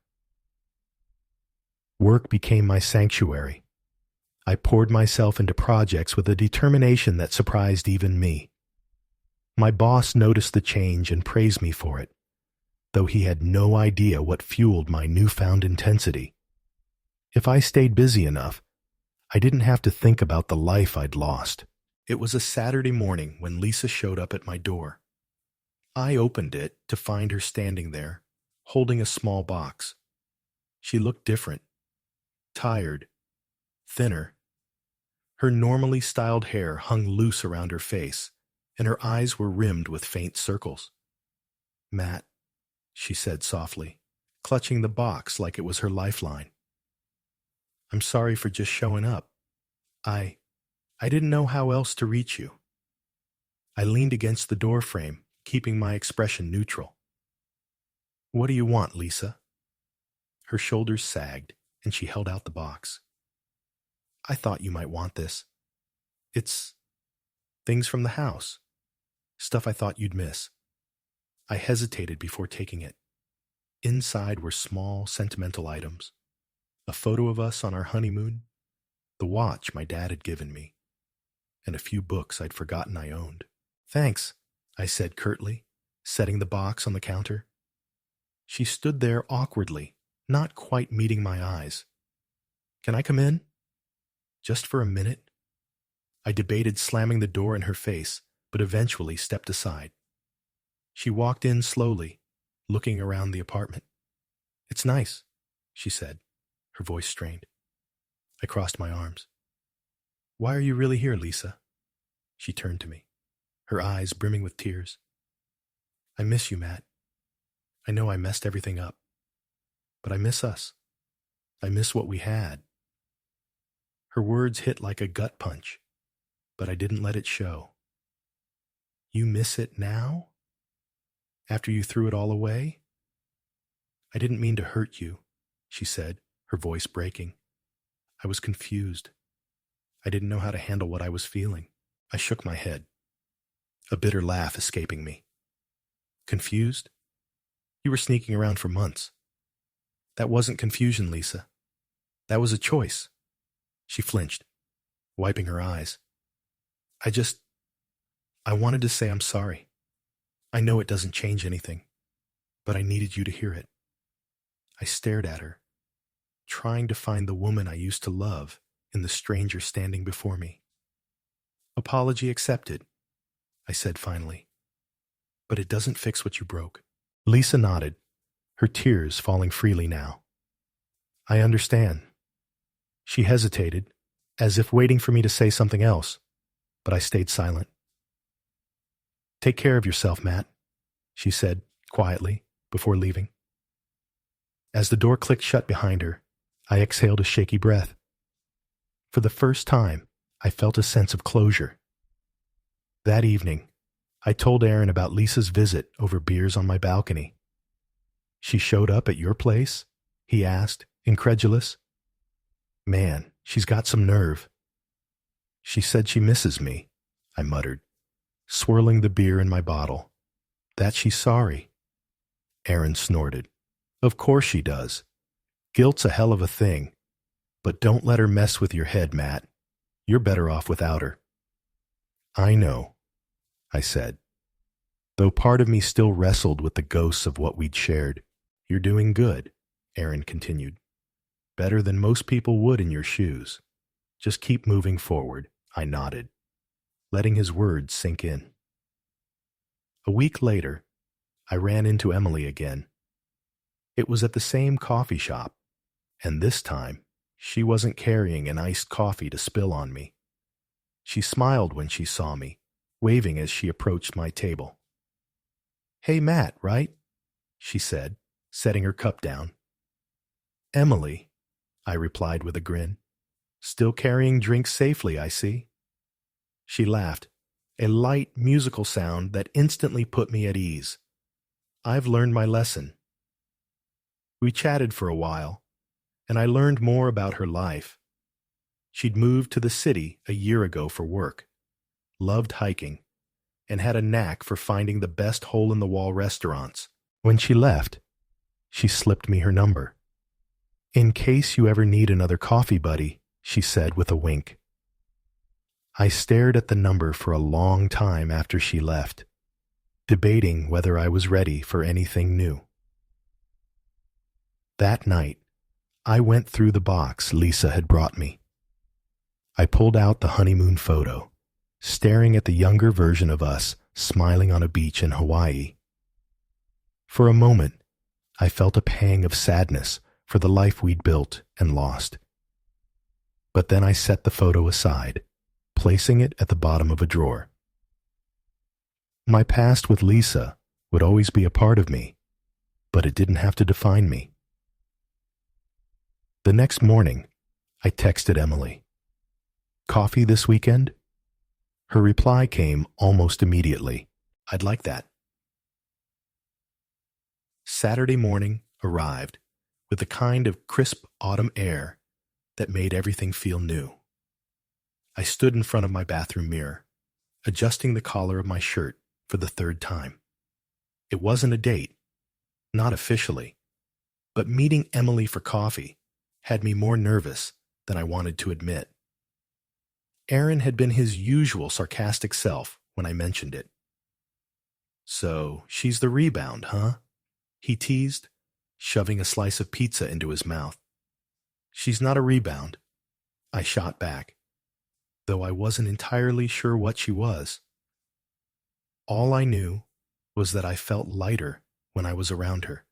Work became my sanctuary. I poured myself into projects with a determination that surprised even me. My boss noticed the change and praised me for it, though he had no idea what fueled my newfound intensity. If I stayed busy enough, I didn't have to think about the life I'd lost. It was a Saturday morning when Lisa showed up at my door. I opened it to find her standing there, holding a small box. She looked different, tired, thinner. Her normally styled hair hung loose around her face, and her eyes were rimmed with faint circles. "Matt," she said softly, clutching the box like it was her lifeline. "I'm sorry for just showing up. I didn't know how else to reach you." I leaned against the door frame, keeping my expression neutral. "What do you want, Lisa?" Her shoulders sagged, and she held out the box. "I thought you might want this. It's things from the house. Stuff I thought you'd miss." I hesitated before taking it. Inside were small, sentimental items. A photo of us on our honeymoon, the watch my dad had given me, and a few books I'd forgotten I owned. "Thanks," I said curtly, setting the box on the counter. She stood there awkwardly, not quite meeting my eyes. "Can I come in? Just for a minute?" I debated slamming the door in her face, but eventually stepped aside. She walked in slowly, looking around the apartment. "It's nice," she said, her voice strained. I crossed my arms. "Why are you really here, Lisa?" She turned to me, her eyes brimming with tears. "I miss you, Matt. I know I messed everything up, but I miss us. I miss what we had." Her words hit like a gut punch, but I didn't let it show. You miss it now? After you threw it all away? I didn't mean to hurt you, she said, her voice breaking. I was confused. I didn't know how to handle what I was feeling. I shook my head, a bitter laugh escaping me. Confused? You were sneaking around for months. That wasn't confusion, Lisa. That was a choice. She flinched, wiping her eyes. I wanted to say I'm sorry. I know it doesn't change anything, but I needed you to hear it. I stared at her, trying to find the woman I used to love in the stranger standing before me. Apology accepted, I said finally. But it doesn't fix what you broke. Lisa nodded, her tears falling freely now. I understand. She hesitated, as if waiting for me to say something else, but I stayed silent. Take care of yourself, Matt, she said quietly before leaving. As the door clicked shut behind her, I exhaled a shaky breath. For the first time, I felt a sense of closure. That evening, I told Aaron about Lisa's visit over beers on my balcony. She showed up at your place? He asked, incredulous. Man, she's got some nerve. She said she misses me, I muttered, swirling the beer in my bottle. That she's sorry. Aaron snorted. Of course she does. Guilt's a hell of a thing. But don't let her mess with your head, Matt. You're better off without her. I know, I said, though part of me still wrestled with the ghosts of what we'd shared. You're doing good, Aaron continued. Better than most people would in your shoes. Just keep moving forward, I nodded, letting his words sink in. A week later, I ran into Emily again. It was at the same coffee shop, and this time, she wasn't carrying an iced coffee to spill on me. She smiled when she saw me, waving as she approached my table. Hey, Matt, right? She said, setting her cup down. Emily, I replied with a grin. Still carrying drinks safely, I see. She laughed, a light musical sound that instantly put me at ease. I've learned my lesson. We chatted for a while, and I learned more about her life. She'd moved to the city a year ago for work, loved hiking, and had a knack for finding the best hole-in-the-wall restaurants. When she left, she slipped me her number. In case you ever need another coffee buddy, she said with a wink. I stared at the number for a long time after she left, debating whether I was ready for anything new. That night, I went through the box Lisa had brought me. I pulled out the honeymoon photo, staring at the younger version of us smiling on a beach in Hawaii. For a moment, I felt a pang of sadness for the life we'd built and lost. But then I set the photo aside, placing it at the bottom of a drawer. My past with Lisa would always be a part of me, but it didn't have to define me. The next morning, I texted Emily. Coffee this weekend? Her reply came almost immediately. I'd like that. Saturday morning arrived with a kind of crisp autumn air that made everything feel new. I stood in front of my bathroom mirror, adjusting the collar of my shirt for the third time. It wasn't a date, not officially, but meeting Emily for coffee had me more nervous than I wanted to admit. Aaron had been his usual sarcastic self when I mentioned it. So, she's the rebound, huh? He teased, shoving a slice of pizza into his mouth. She's not a rebound, I shot back, though I wasn't entirely sure what she was. All I knew was that I felt lighter when I was around her,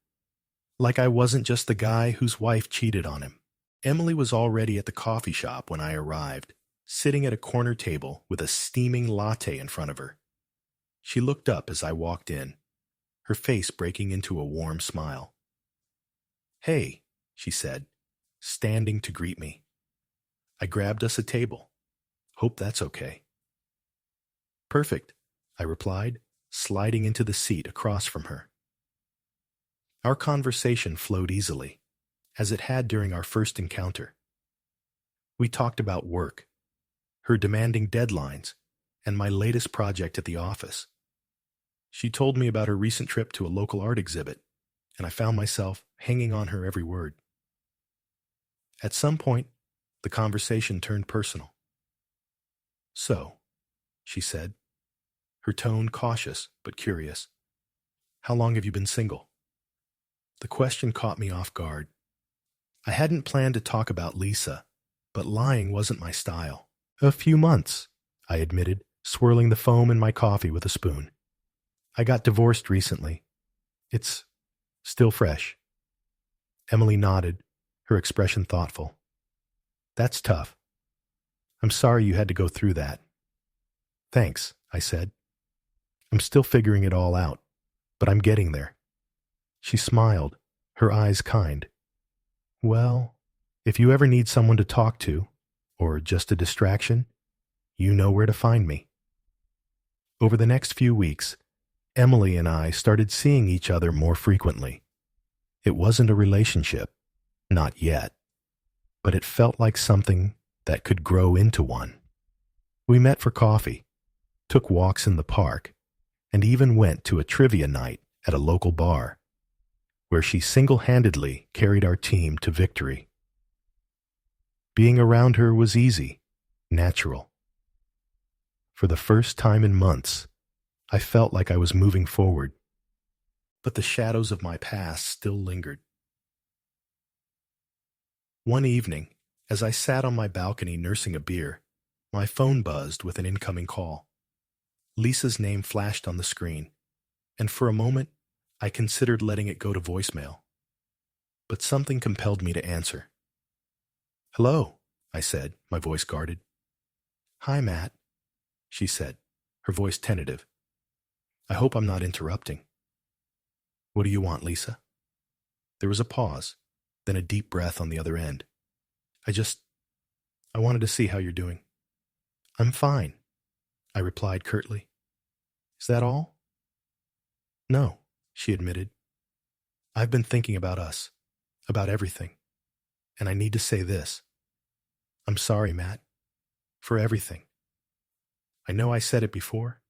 like I wasn't just the guy whose wife cheated on him. Emily was already at the coffee shop when I arrived, sitting at a corner table with a steaming latte in front of her. She looked up as I walked in, her face breaking into a warm smile. Hey, she said, standing to greet me. I grabbed us a table. Hope that's okay. Perfect, I replied, sliding into the seat across from her. Our conversation flowed easily, as it had during our first encounter. We talked about work, her demanding deadlines, and my latest project at the office. She told me about her recent trip to a local art exhibit, and I found myself hanging on her every word. At some point, the conversation turned personal. "So," she said, her tone cautious but curious, "how long have you been single?" The question caught me off guard. I hadn't planned to talk about Lisa, but lying wasn't my style. "A few months," I admitted, swirling the foam in my coffee with a spoon. "I got divorced recently. It's still fresh." Emily nodded, her expression thoughtful. "That's tough. I'm sorry you had to go through that." "Thanks," I said. "I'm still figuring it all out, but I'm getting there." She smiled, her eyes kind. "Well, if you ever need someone to talk to, or just a distraction, you know where to find me." Over the next few weeks, Emily and I started seeing each other more frequently. It wasn't a relationship, not yet, but it felt like something that could grow into one. We met for coffee, took walks in the park, and even went to a trivia night at a local bar, where she single-handedly carried our team to victory. Being around her was easy, natural. For the first time in months, I felt like I was moving forward, but the shadows of my past still lingered. One evening, as I sat on my balcony nursing a beer, my phone buzzed with an incoming call. Lisa's name flashed on the screen, and for a moment, I considered letting it go to voicemail. But something compelled me to answer. "Hello," I said, my voice guarded. "Hi, Matt," she said, her voice tentative. "I hope I'm not interrupting." "What do you want, Lisa?" There was a pause, then a deep breath on the other end. I wanted to see how you're doing." "I'm fine," I replied curtly. "Is that all?" "No," she admitted. "I've been thinking about us, about everything. And I need to say this. I'm sorry, Matt, for everything. I know I said it before,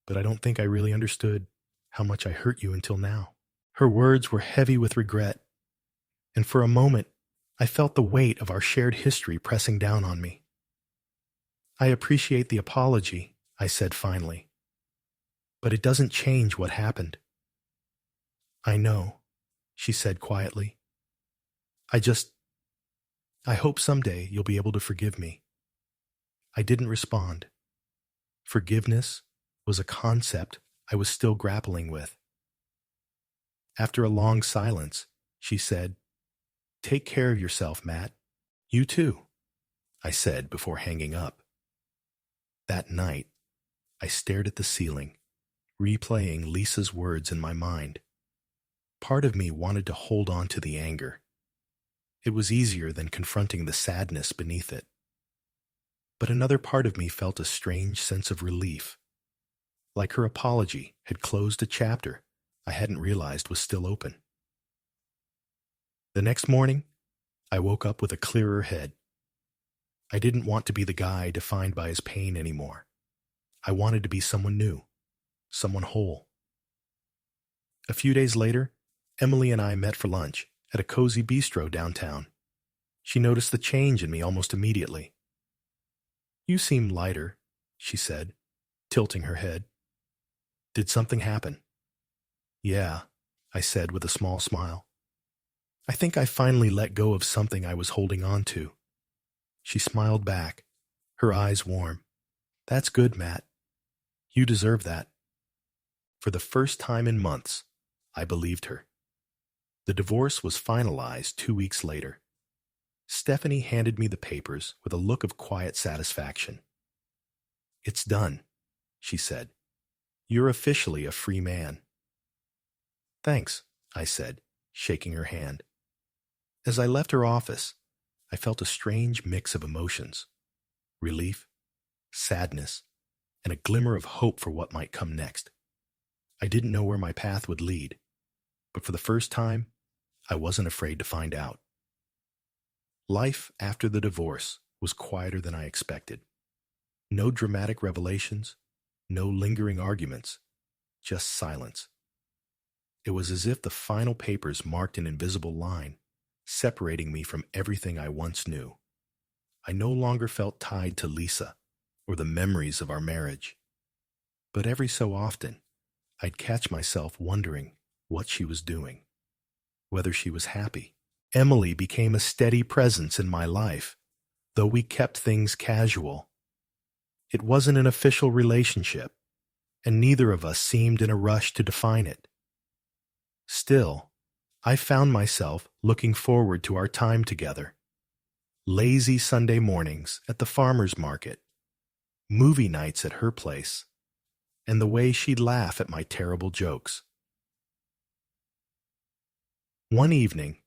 but I don't think I really understood how much I hurt you until now." Her words were heavy with regret, and for a moment, I felt the weight of our shared history pressing down on me. "I appreciate the apology," I said finally, "but it doesn't change what happened." "I know," she said quietly. I hope someday you'll be able to forgive me." I didn't respond. Forgiveness was a concept I was still grappling with. After a long silence, she said, "Take care of yourself, Matt. You too," I said before hanging up. That night, I stared at the ceiling, replaying Lisa's words in my mind. Part of me wanted to hold on to the anger. It was easier than confronting the sadness beneath it. But another part of me felt a strange sense of relief, like her apology had closed a chapter I hadn't realized was still open. The next morning, I woke up with a clearer head. I didn't want to be the guy defined by his pain anymore. I wanted to be someone new, someone whole. A few days later, Emily and I met for lunch at a cozy bistro downtown. She noticed the change in me almost immediately. "You seem lighter," she said, tilting her head. "Did something happen?" "Yeah," I said with a small smile. "I think I finally let go of something I was holding on to." She smiled back, her eyes warm. "That's good, Matt. You deserve that." For the first time in months, I believed her. The divorce was finalized 2 weeks later. Stephanie handed me the papers with a look of quiet satisfaction. "It's done," she said. "You're officially a free man." "Thanks," I said, shaking her hand. As I left her office, I felt a strange mix of emotions: relief, sadness, and a glimmer of hope for what might come next. I didn't know where my path would lead, but for the first time, I wasn't afraid to find out. Life after the divorce was quieter than I expected. No dramatic revelations, no lingering arguments, just silence. It was as if the final papers marked an invisible line, separating me from everything I once knew. I no longer felt tied to Lisa or the memories of our marriage. But every so often, I'd catch myself wondering what she was doing, whether she was happy. Emily became a steady presence in my life, though we kept things casual. It wasn't an official relationship, and neither of us seemed in a rush to define it. Still, I found myself looking forward to our time together. Lazy Sunday mornings at the farmer's market, movie nights at her place, and the way she'd laugh at my terrible jokes. One evening,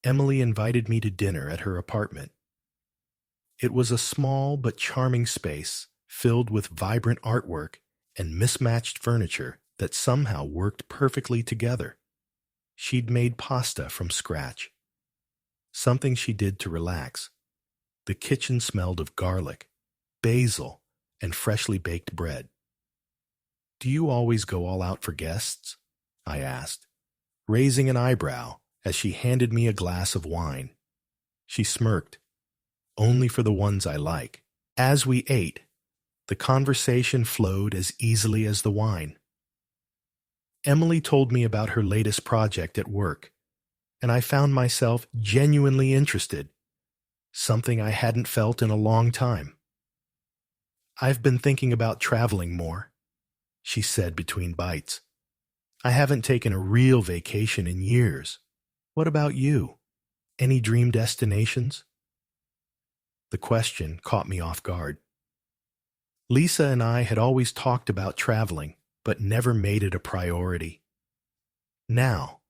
Emily invited me to dinner at her apartment. It was a small but charming space filled with vibrant artwork and mismatched furniture that somehow worked perfectly together. She'd made pasta from scratch, something she did to relax. The kitchen smelled of garlic, basil, and freshly baked bread. "Do you always go all out for guests?" I asked, raising an eyebrow as she handed me a glass of wine. She smirked. "Only for the ones I like." As we ate, the conversation flowed as easily as the wine. Emily told me about her latest project at work, and I found myself genuinely interested, something I hadn't felt in a long time. "I've been thinking about traveling more," she said between bites. "I haven't taken a real vacation in years. What about you? Any dream destinations?" The question caught me off guard. Lisa and I had always talked about traveling, but never made it a priority. Now,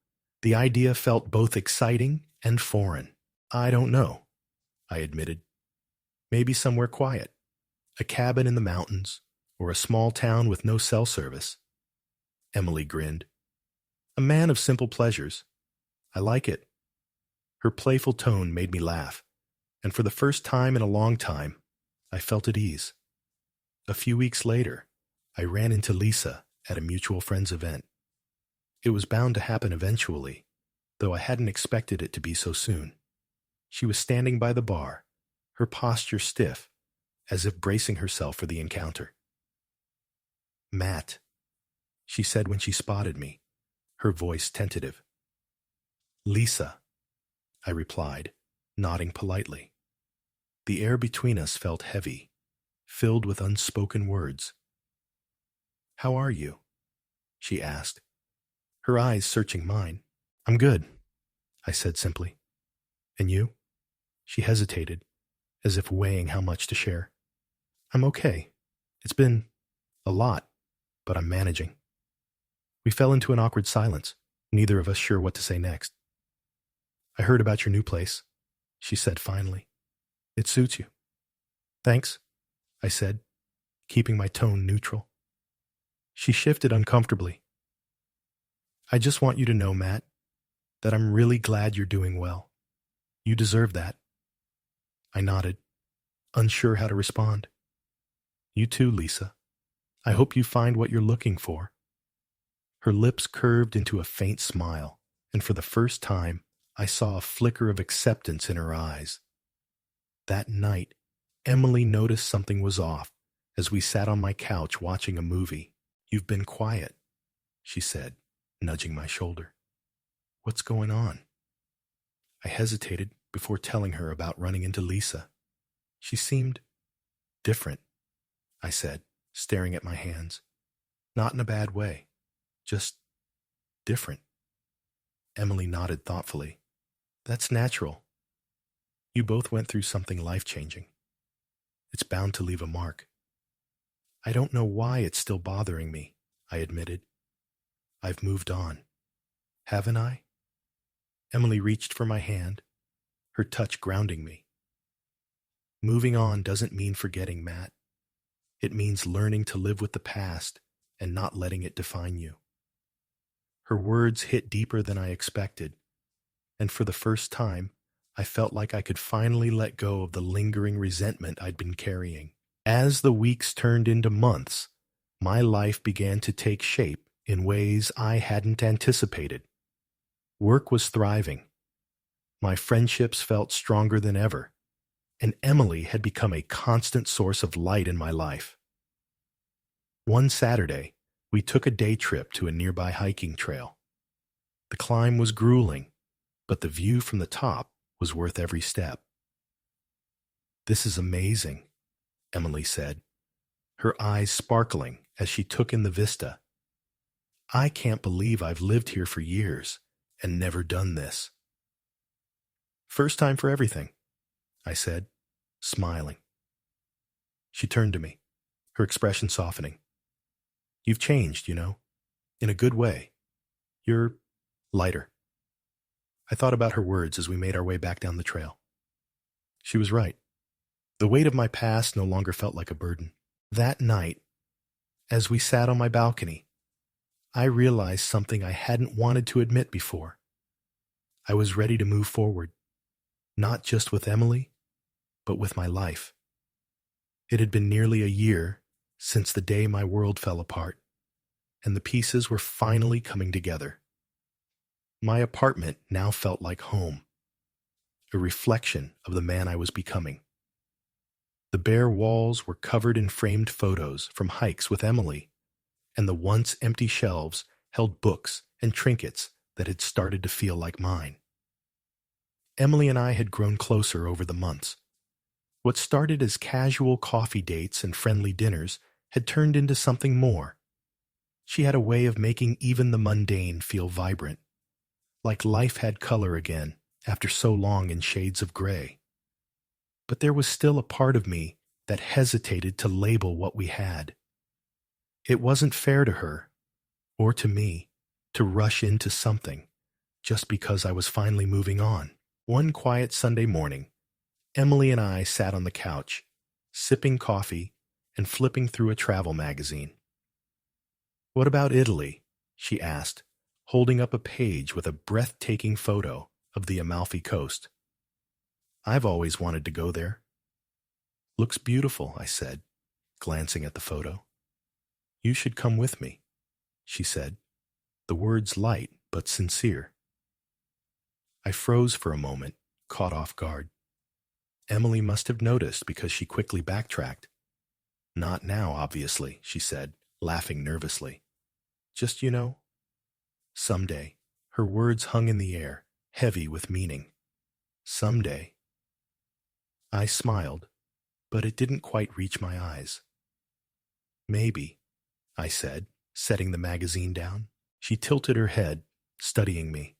the idea felt both exciting and foreign. "I don't know," I admitted. "Maybe somewhere quiet, a cabin in the mountains, or a small town with no cell service." Emily grinned. "A man of simple pleasures. I like it." Her playful tone made me laugh, and for the first time in a long time, I felt at ease. A few weeks later, I ran into Lisa at a mutual friend's event. It was bound to happen eventually, though I hadn't expected it to be so soon. She was standing by the bar, her posture stiff, as if bracing herself for the encounter. "Matt," she said when she spotted me, her voice tentative. "Lisa," I replied, nodding politely. The air between us felt heavy, filled with unspoken words. "How are you?" she asked, her eyes searching mine. "I'm good," I said simply. "And you?" She hesitated, as if weighing how much to share. "I'm okay. It's been a lot, but I'm managing." We fell into an awkward silence, neither of us sure what to say next. "I heard about your new place," she said finally. "It suits you." "Thanks," I said, keeping my tone neutral. She shifted uncomfortably. "I just want you to know, Matt, that I'm really glad you're doing well. You deserve that." I nodded, unsure how to respond. "You too, Lisa. I hope you find what you're looking for." Her lips curved into a faint smile, and for the first time, I saw a flicker of acceptance in her eyes. That night, Emily noticed something was off as we sat on my couch watching a movie. "You've been quiet," she said, nudging my shoulder. "What's going on?" I hesitated before telling her about running into Lisa. "She seemed different," I said, staring at my hands. "Not in a bad way, just different." Emily nodded thoughtfully. "That's natural. You both went through something life-changing. It's bound to leave a mark." "I don't know why it's still bothering me," I admitted. "I've moved on. Haven't I?" Emily reached for my hand, her touch grounding me. "Moving on doesn't mean forgetting, Matt. It means learning to live with the past and not letting it define you. Her words hit deeper than I expected, and for the first time, I felt like I could finally let go of the lingering resentment I'd been carrying. As the weeks turned into months, my life began to take shape in ways I hadn't anticipated. Work was thriving. My friendships felt stronger than ever, and Emily had become a constant source of light in my life. One Saturday, we took a day trip to a nearby hiking trail. The climb was grueling, but the view from the top was worth every step. "This is amazing," Emily said, her eyes sparkling as she took in the vista. "I can't believe I've lived here for years and never done this." "First time for everything," I said, smiling. She turned to me, her expression softening. "You've changed, in a good way. You're lighter." I thought about her words as we made our way back down the trail. She was right. The weight of my past no longer felt like a burden. That night, as we sat on my balcony, I realized something I hadn't wanted to admit before. I was ready to move forward, not just with Emily, but with my life. It had been nearly a year since the day my world fell apart, and the pieces were finally coming together. My apartment now felt like home, a reflection of the man I was becoming. The bare walls were covered in framed photos from hikes with Emily, and the once empty shelves held books and trinkets that had started to feel like mine. Emily and I had grown closer over the months. What started as casual coffee dates and friendly dinners had turned into something more. She had a way of making even the mundane feel vibrant, like life had color again after so long in shades of gray. But there was still a part of me that hesitated to label what we had. It wasn't fair to her, or to me, to rush into something just because I was finally moving on. One quiet Sunday morning, Emily and I sat on the couch, sipping coffee and flipping through a travel magazine. "What about Italy?" she asked, holding up a page with a breathtaking photo of the Amalfi Coast. "I've always wanted to go there." "Looks beautiful," I said, glancing at the photo. "You should come with me," she said, the words light but sincere. I froze for a moment, caught off guard. Emily must have noticed because she quickly backtracked. "Not now, obviously," she said, laughing nervously. "Just, someday." Her words hung in the air, heavy with meaning. Someday. I smiled, but it didn't quite reach my eyes. "Maybe," I said, setting the magazine down. She tilted her head, studying me.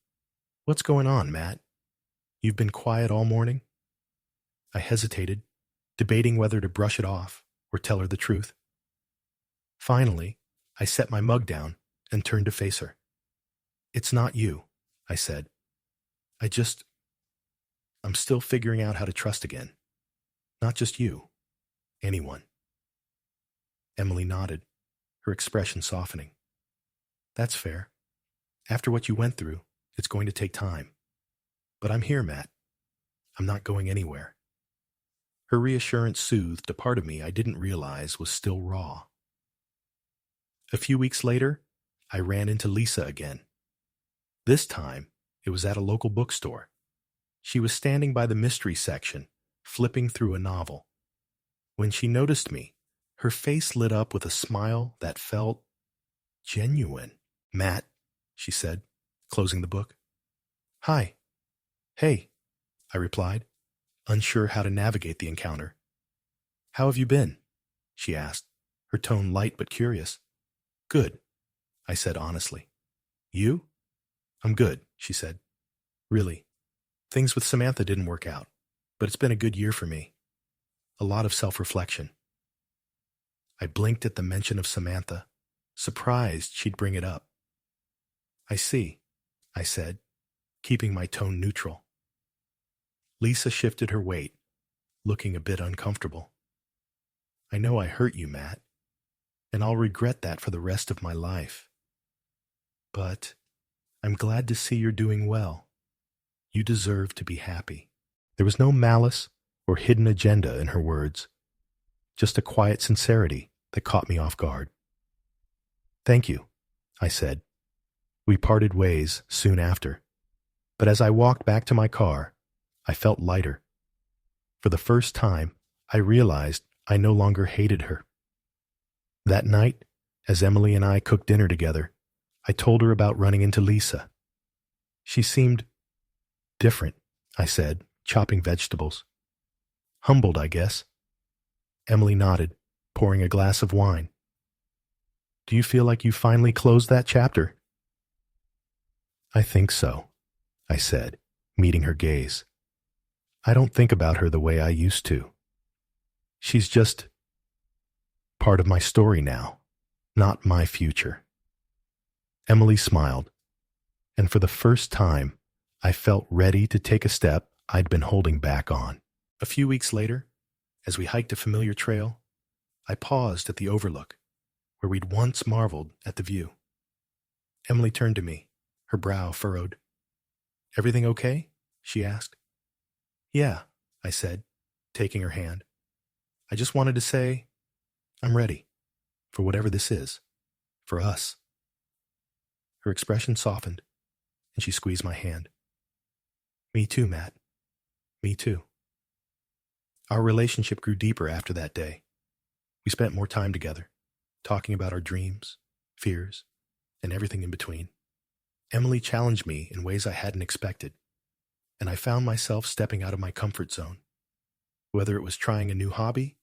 "What's going on, Matt? You've been quiet all morning?" I hesitated, debating whether to brush it off or tell her the truth. Finally, I set my mug down and turned to face her. "It's not you," I said. I'm still figuring out how to trust again. Not just you. Anyone." Emily nodded, her expression softening. "That's fair. After what you went through, it's going to take time. But I'm here, Matt. I'm not going anywhere." Her reassurance soothed a part of me I didn't realize was still raw. A few weeks later, I ran into Lisa again. This time, it was at a local bookstore. She was standing by the mystery section, flipping through a novel. When she noticed me, her face lit up with a smile that felt genuine. "Matt," she said, closing the book. "Hi." "Hey," I replied, unsure how to navigate the encounter. "How have you been?" she asked, her tone light but curious. "Good," I said honestly. "You?" "I'm good," she said. "Really. Things with Samantha didn't work out, but it's been a good year for me. A lot of self-reflection." I blinked at the mention of Samantha, surprised she'd bring it up. "I see," I said, keeping my tone neutral. Lisa shifted her weight, looking a bit uncomfortable. I know I hurt you, Matt, and I'll regret that for the rest of my life. But I'm glad to see you're doing well. You deserve to be happy." There was no malice or hidden agenda in her words, just a quiet sincerity that caught me off guard. "Thank you," I said. We parted ways soon after, but as I walked back to my car, I felt lighter. For the first time, I realized I no longer hated her. That night, as Emily and I cooked dinner together, I told her about running into Lisa. "She seemed different," I said, chopping vegetables. "Humbled, I guess." Emily nodded, pouring a glass of wine. "Do you feel like you finally closed that chapter?" "I think so," I said, meeting her gaze. "I don't think about her the way I used to. She's just part of my story now, not my future." Emily smiled, and for the first time, I felt ready to take a step I'd been holding back on. A few weeks later, as we hiked a familiar trail, I paused at the overlook, where we'd once marveled at the view. Emily turned to me, her brow furrowed. "Everything okay?" she asked. "Yeah," I said, taking her hand. "I just wanted to say, I'm ready, for whatever this is, for us." Her expression softened, and she squeezed my hand. "Me too, Matt. Me too." Our relationship grew deeper after that day. We spent more time together, talking about our dreams, fears, and everything in between. Emily challenged me in ways I hadn't expected, and I found myself stepping out of my comfort zone. Whether it was trying a new hobby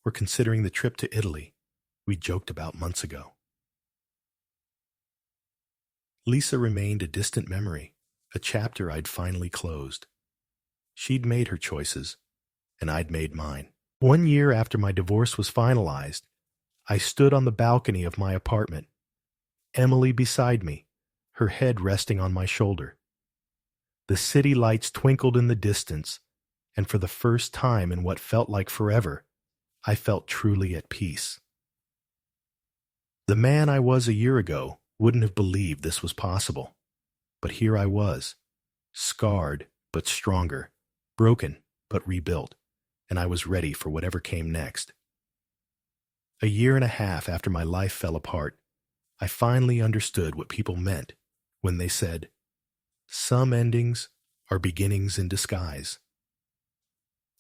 or considering the trip to Italy we joked about months ago. Lisa remained a distant memory, a chapter I'd finally closed. She'd made her choices, and I'd made mine. 1 year after my divorce was finalized, I stood on the balcony of my apartment, Emily beside me, her head resting on my shoulder. The city lights twinkled in the distance, and for the first time in what felt like forever, I felt truly at peace. The man I was a year ago wouldn't have believed this was possible, but here I was, scarred but stronger, broken but rebuilt, and I was ready for whatever came next. 1.5 years after my life fell apart, I finally understood what people meant when they said, "Some endings are beginnings in disguise."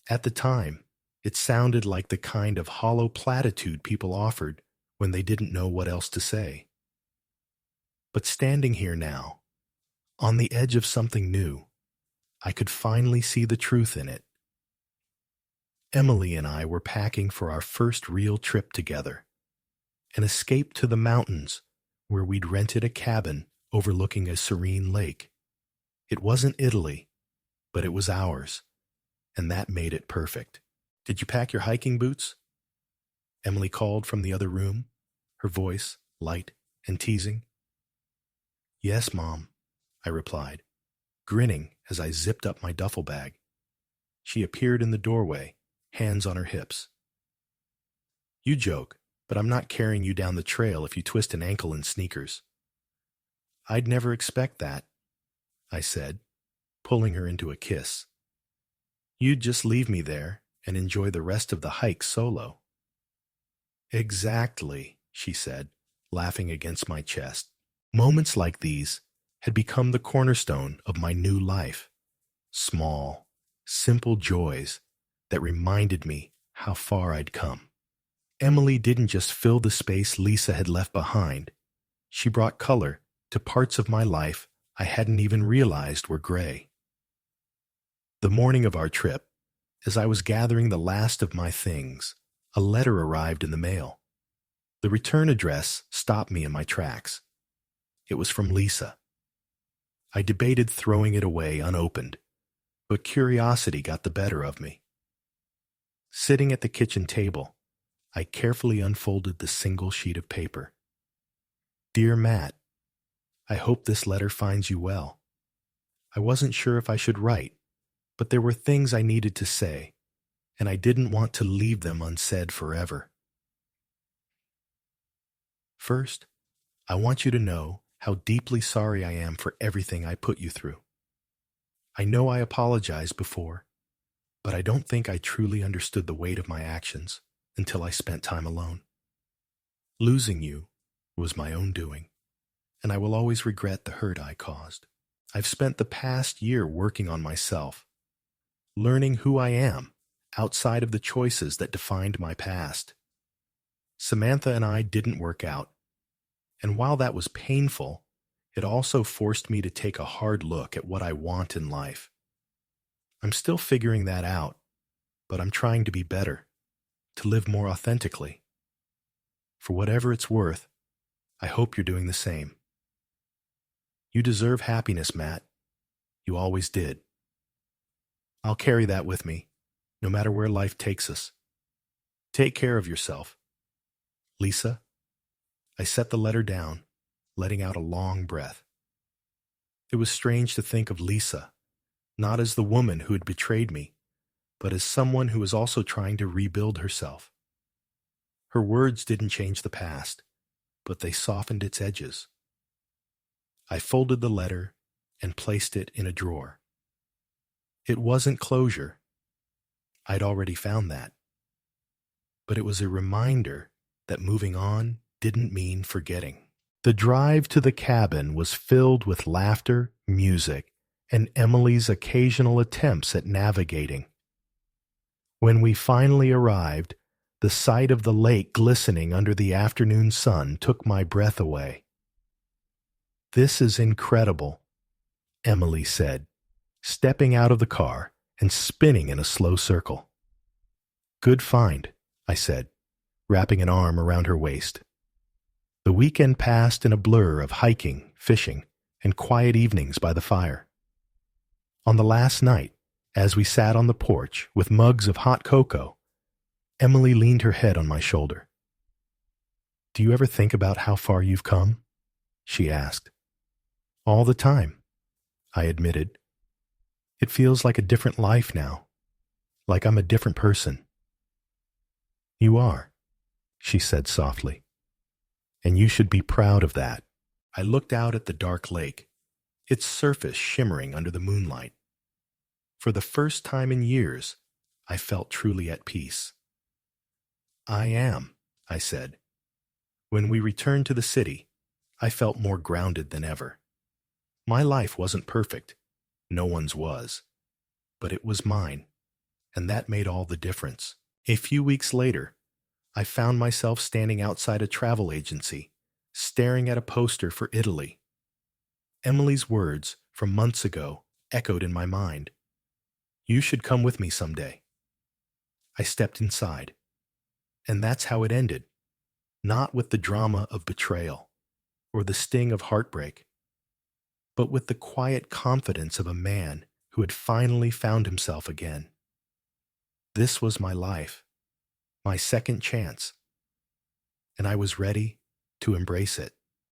At the time, it sounded like the kind of hollow platitude people offered when they didn't know what else to say. But standing here now, on the edge of something new, I could finally see the truth in it. Emily and I were packing for our first real trip together, an escape to the mountains where we'd rented a cabin overlooking a serene lake. It wasn't Italy, but it was ours, and that made it perfect. "Did you pack your hiking boots?" Emily called from the other room, her voice light and teasing. "Yes, Mom," I replied, grinning as I zipped up my duffel bag. She appeared in the doorway, hands on her hips. "You joke, but I'm not carrying you down the trail if you twist an ankle in sneakers." "I'd never expect that," I said, pulling her into a kiss. "You'd just leave me there and enjoy the rest of the hike solo." "Exactly," she said, laughing against my chest. Moments like these had become the cornerstone of my new life. Small, simple joys that reminded me how far I'd come. Emily didn't just fill the space Lisa had left behind. She brought color to parts of my life I hadn't even realized were gray. The morning of our trip, as I was gathering the last of my things, a letter arrived in the mail. The return address stopped me in my tracks. It was from Lisa. I debated throwing it away unopened, but curiosity got the better of me. Sitting at the kitchen table, I carefully unfolded the single sheet of paper. "Dear Matt, I hope this letter finds you well. I wasn't sure if I should write, but there were things I needed to say, and I didn't want to leave them unsaid forever. First, I want you to know how deeply sorry I am for everything I put you through. I know I apologized before, but I don't think I truly understood the weight of my actions until I spent time alone. Losing you was my own doing, and I will always regret the hurt I caused. I've spent the past year working on myself, learning who I am outside of the choices that defined my past. Samantha and I didn't work out, and while that was painful, it also forced me to take a hard look at what I want in life. I'm still figuring that out, but I'm trying to be better, to live more authentically. For whatever it's worth, I hope you're doing the same. You deserve happiness, Matt. You always did. I'll carry that with me, no matter where life takes us. Take care of yourself. Lisa. I set the letter down, letting out a long breath. It was strange to think of Lisa, not as the woman who had betrayed me, but as someone who was also trying to rebuild herself. Her words didn't change the past, but they softened its edges. I folded the letter and placed it in a drawer. It wasn't closure. I'd already found that. But it was a reminder that moving on didn't mean forgetting. The drive to the cabin was filled with laughter, music, and Emily's occasional attempts at navigating. When we finally arrived, the sight of the lake glistening under the afternoon sun took my breath away. "This is incredible," Emily said, stepping out of the car and spinning in a slow circle. "Good find," I said, wrapping an arm around her waist. The weekend passed in a blur of hiking, fishing, and quiet evenings by the fire. On the last night, as we sat on the porch with mugs of hot cocoa, Emily leaned her head on my shoulder. "Do you ever think about how far you've come?" she asked. "All the time," I admitted. "It feels like a different life now, like I'm a different person." "You are," she said softly, "and you should be proud of that." I looked out at the dark lake, its surface shimmering under the moonlight. For the first time in years, I felt truly at peace. "I am," I said. When we returned to the city, I felt more grounded than ever. My life wasn't perfect. No one's was. But it was mine, and that made all the difference. A few weeks later, I found myself standing outside a travel agency, staring at a poster for Italy. Emily's words from months ago echoed in my mind. "You should come with me someday." I stepped inside, and that's how it ended. Not with the drama of betrayal or the sting of heartbreak, but with the quiet confidence of a man who had finally found himself again. This was my life, my second chance, and I was ready to embrace it.